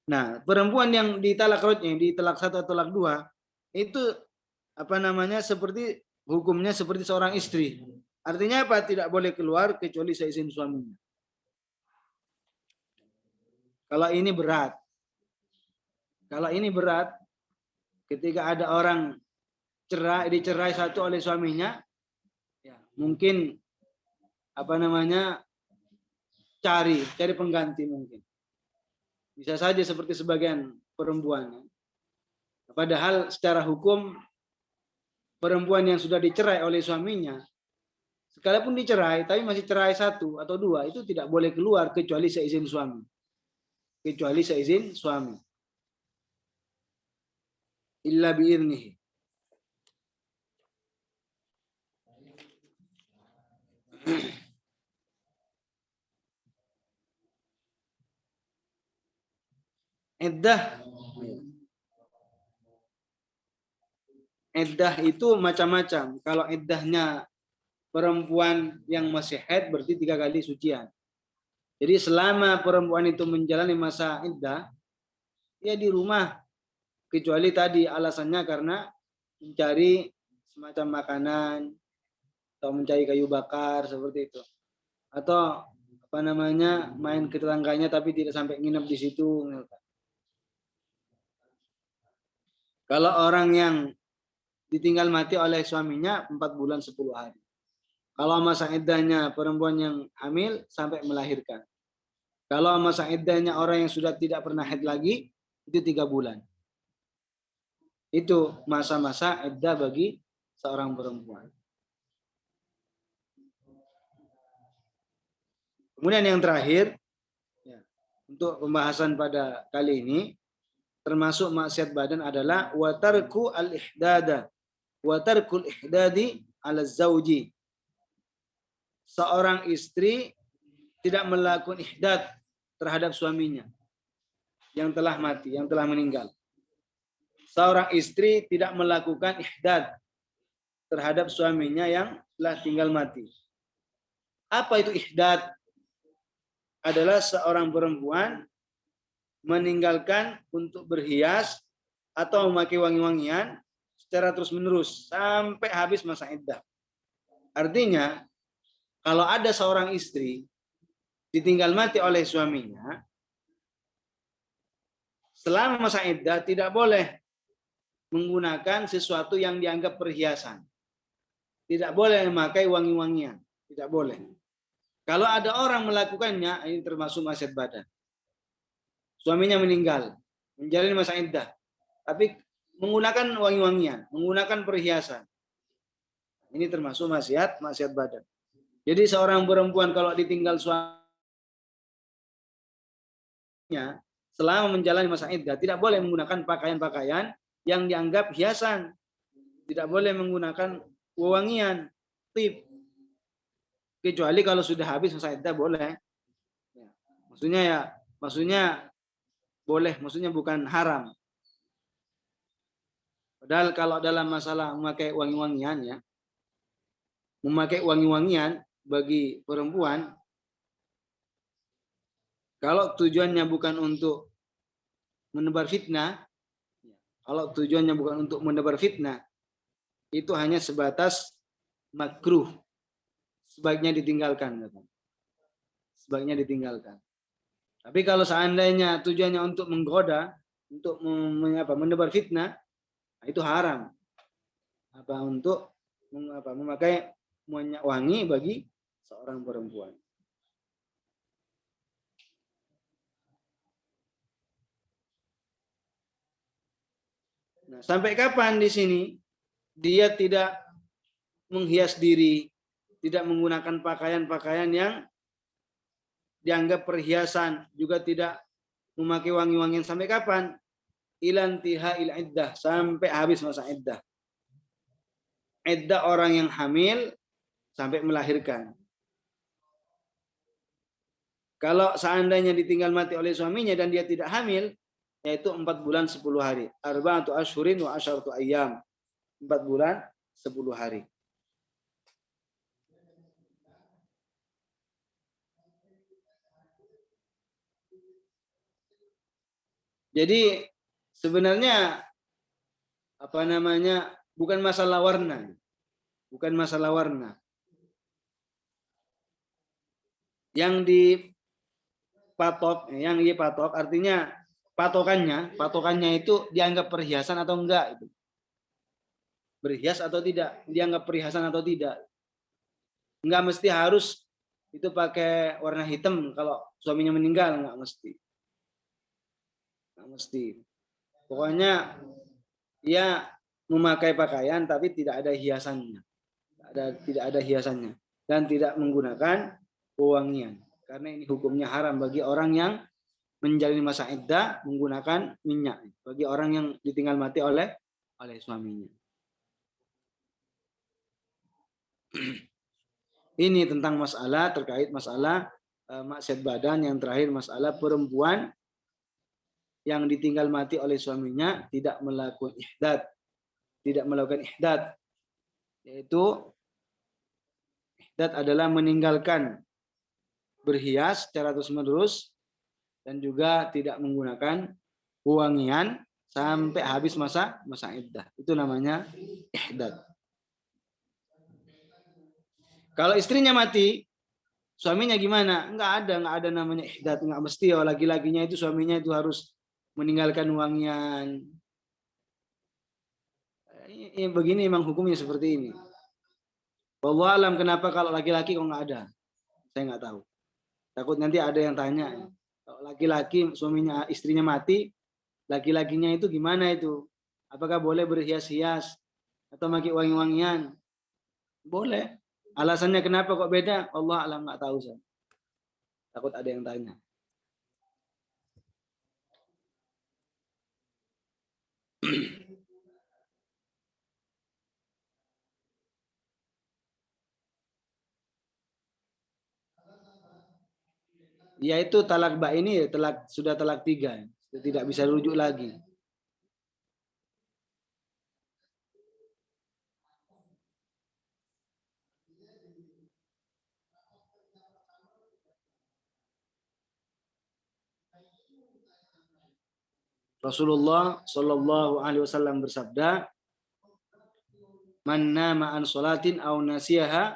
Nah, perempuan yang ditalak raj'i, ditalak 1 atau talak 2, itu apa namanya? Seperti hukumnya seperti seorang istri. Artinya apa? Tidak boleh keluar kecuali seizin suaminya. Kalau ini berat, ketika ada orang dicerai satu oleh suaminya, ya, mungkin apa namanya? cari pengganti mungkin. Bisa saja seperti sebagian perempuan. Padahal secara hukum perempuan yang sudah dicerai oleh suaminya, sekalipun dicerai tapi masih cerai 1 atau 2, itu tidak boleh keluar kecuali seizin suami. Illa bi'idnihi. Iddah itu macam-macam. Kalau iddahnya perempuan yang masih haid berarti 3 kali sucian. Jadi selama perempuan itu menjalani masa iddah, dia di rumah, kecuali tadi alasannya karena mencari semacam makanan atau mencari kayu bakar seperti itu. Atau apa namanya? Main ke tetangganya tapi tidak sampai nginep di situ. Kalau orang yang ditinggal mati oleh suaminya 4 bulan 10 hari. Kalau masa iddahnya perempuan yang hamil sampai melahirkan. Kalau masa iddahnya orang yang sudah tidak pernah haid lagi, itu 3 bulan. Itu masa-masa iddah bagi seorang perempuan. Kemudian yang terakhir, ya, untuk pembahasan pada kali ini, termasuk maksiat badan adalah watarku al-ihdada. Watarkul ihdadi ala zauji. Seorang istri tidak melakukan ihdad terhadap suaminya. yang telah mati, yang telah meninggal. Seorang istri tidak melakukan ihdad terhadap suaminya yang telah tinggal mati. Apa itu ihdad? Adalah seorang perempuan meninggalkan untuk berhias atau memakai wangi-wangian secara terus-menerus sampai habis masa iddah. Artinya, kalau ada seorang istri ditinggal mati oleh suaminya, selama masa iddah tidak boleh menggunakan sesuatu yang dianggap perhiasan. Tidak boleh memakai wangi-wangian. Tidak boleh. Kalau ada orang melakukannya, ini termasuk maksiat badan. Suaminya meninggal, menjalani masa iddah, tapi menggunakan wangi-wangian, menggunakan perhiasan. Ini termasuk maksiat badan. Jadi seorang perempuan kalau ditinggal suaminya selama menjalani masa iddah tidak boleh menggunakan pakaian-pakaian yang dianggap hiasan. Tidak boleh menggunakan wewangian, tip. Kecuali kalau sudah habis masa iddah boleh. Maksudnya boleh, maksudnya bukan haram. Padahal kalau dalam masalah memakai wangi-wangian ya, memakai wangi-wangian bagi perempuan, kalau tujuannya bukan untuk menebar fitnah, itu hanya sebatas makruh, sebaiknya ditinggalkan. Tapi kalau seandainya tujuannya untuk menggoda, untuk menebar fitnah, itu haram. Untuk memakai minyak wangi bagi seorang perempuan. Nah, sampai kapan di sini dia tidak menghias diri, tidak menggunakan pakaian-pakaian yang dianggap perhiasan, juga tidak memakai wangi-wangian sampai kapan? Ilantiha'il iddah, sampai habis masa iddah. Iddah orang yang hamil sampai melahirkan. Kalau seandainya ditinggal mati oleh suaminya dan dia tidak hamil, yaitu 4 bulan 10 hari. Arba'atu asyhurin wa asyaratu ayyam. 4 bulan 10 hari. Jadi sebenarnya bukan masalah warna. Bukan masalah warna. Yang dipatok artinya patokannya itu dianggap perhiasan atau enggak itu. Berhias atau tidak, dianggap perhiasan atau tidak. Enggak mesti harus itu pakai warna hitam kalau suaminya meninggal, enggak mesti. Pokoknya dia memakai pakaian tapi tidak ada hiasannya. Tidak ada hiasannya dan tidak menggunakan wewangian. Karena ini hukumnya haram bagi orang yang menjalani masa iddah menggunakan minyak, bagi orang yang ditinggal mati oleh suaminya. Ini tentang terkait masalah maksiat badan. Yang terakhir masalah perempuan yang ditinggal mati oleh suaminya tidak melakukan ihdad, yaitu ihdad adalah meninggalkan berhias secara terus-menerus dan juga tidak menggunakan wangian sampai habis masa iddah. Itu namanya ihdad. Kalau istrinya mati, suaminya gimana? Enggak ada namanya ihdad, enggak mesti laki-lakinya itu suaminya itu harus meninggalkan wangian. Begini memang hukumnya seperti ini. Wallahu alam, kenapa kalau laki-laki kok enggak ada? Saya enggak tahu. Takut nanti ada yang tanya. Kalau laki-laki istrinya mati, laki-lakinya itu gimana itu? Apakah boleh berhias-hias atau pakai wangi-wangian? Boleh. Alasannya kenapa kok beda? Allah alam, nggak tahu saya. Takut ada yang tanya. Yaitu talak ini sudah talak 3. Tidak bisa rujuk lagi. Rasulullah Shallallahu Alaihi Wasallam bersabda, "Man nama an sholatin aw nasiyaha."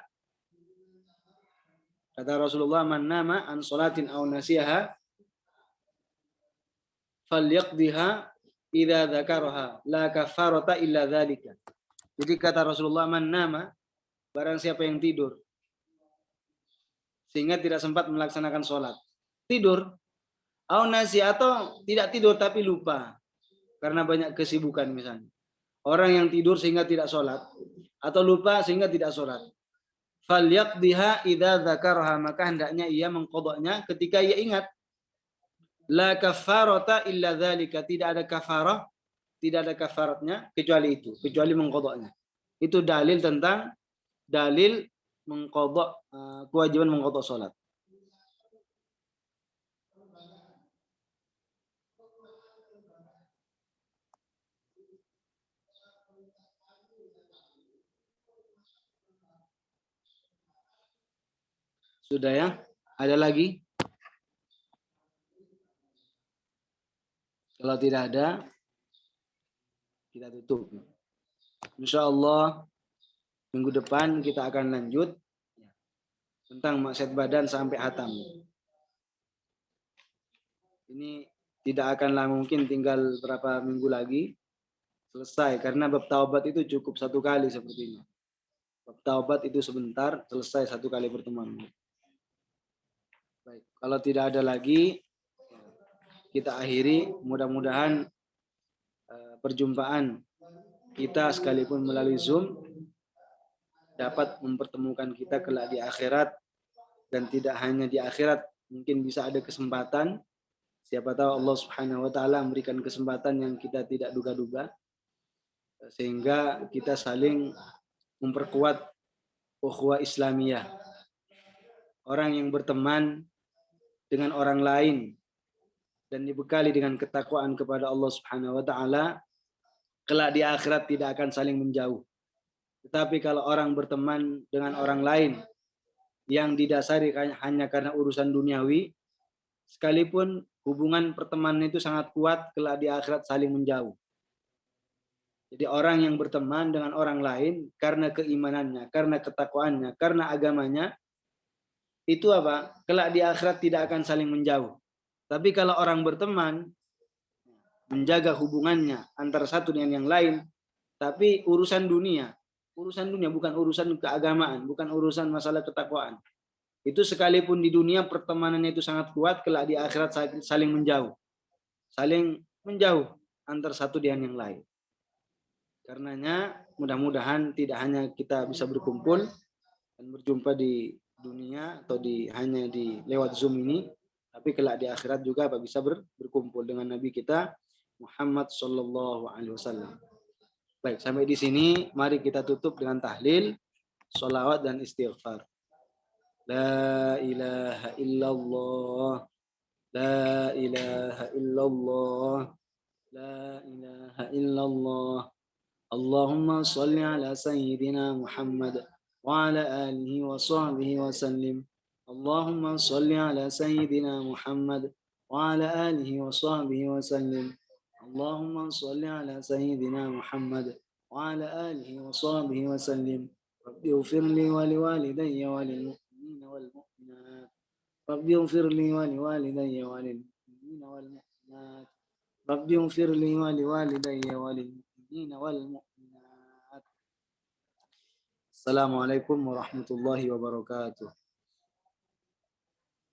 Kata Rasulullah, "Man nama an sholatin aw nasiyaha, falyaqdiha idza dzakaraha, la kafarata illa dzalika." Jadi kata Rasulullah, "Man nama," barang siapa yang tidur sehingga tidak sempat melaksanakan sholat. Tidur, aw nasi, atau tidak tidur tapi lupa karena banyak kesibukan misalnya. Orang yang tidur sehingga tidak sholat, atau lupa sehingga tidak sholat. Falyaqdiha idza dzakaraha, maka hendaknya ia mengqadanya ketika ia ingat. La kafarata illa dzalika, tidak ada kafarah, tidak ada kafaratnya kecuali itu, kecuali mengqadanya. Itu dalil tentang dalil mengqadha, kewajiban mengqadha sholat. Sudah ya? Ada lagi? Kalau tidak ada, kita tutup. Insya Allah minggu depan kita akan lanjut tentang maksiat badan sampai hatam. Ini tidak akanlah mungkin tinggal berapa minggu lagi selesai, karena bab taubat itu cukup satu kali seperti ini. Bab taubat itu sebentar, selesai satu kali pertemuan. Baik, kalau tidak ada lagi, kita akhiri. Mudah-mudahan perjumpaan kita sekalipun melalui Zoom dapat mempertemukan kita kelak di akhirat, dan tidak hanya di akhirat, mungkin bisa ada kesempatan. Siapa tahu Allah Subhanahu wa taala memberikan kesempatan yang kita tidak duga-duga, sehingga kita saling memperkuat ukhuwah Islamiyah. Orang yang berteman dengan orang lain dan dibekali dengan ketakwaan kepada Allah Subhanahu wa taala, kelak di akhirat tidak akan saling menjauh. Tetapi kalau orang berteman dengan orang lain yang didasari hanya karena urusan duniawi, sekalipun hubungan pertemanan itu sangat kuat, kelak di akhirat saling menjauh. Jadi orang yang berteman dengan orang lain karena keimanannya, karena ketakwaannya, karena agamanya, itu apa? Kelak di akhirat tidak akan saling menjauh. Tapi kalau orang berteman, menjaga hubungannya antara satu dengan yang lain, tapi urusan dunia bukan urusan keagamaan, bukan urusan masalah ketakwaan. Itu sekalipun di dunia pertemanannya itu sangat kuat, kelak di akhirat saling menjauh. Saling menjauh antara satu dengan yang lain. Karenanya mudah-mudahan tidak hanya kita bisa berkumpul dan berjumpa di dunia atau hanya di lewat Zoom ini, tapi kelak di akhirat juga bisa berkumpul dengan Nabi kita Muhammad Sallallahu Alaihi Wasallam. Baik, sampai di sini mari kita tutup dengan tahlil, sholawat dan istighfar. La ilaha illallah, la ilaha illallah, la ilaha illallah. Allahumma salli ala sayyidina Muhammad wa ala alihi wa sahbihi wa sallim. Allahumma salli ala sayyidina Muhammad wa ala alihi wa sahbihi wa sallim. Allahumma salli ala sayyidina Muhammad wa ala alihi wa sahbihi wa sallim. Rabbi ighfir li wa liwalidayya wa lil mu'minina wal mu'minat. Rabbi ighfir li wa liwalidayya wa lil mu'minina wal mu'minat. Rabbi ighfir li wa liwalidayya wa lil mu'minina wal mu'minat. Assalamualaikum warahmatullahi wabarakatuh.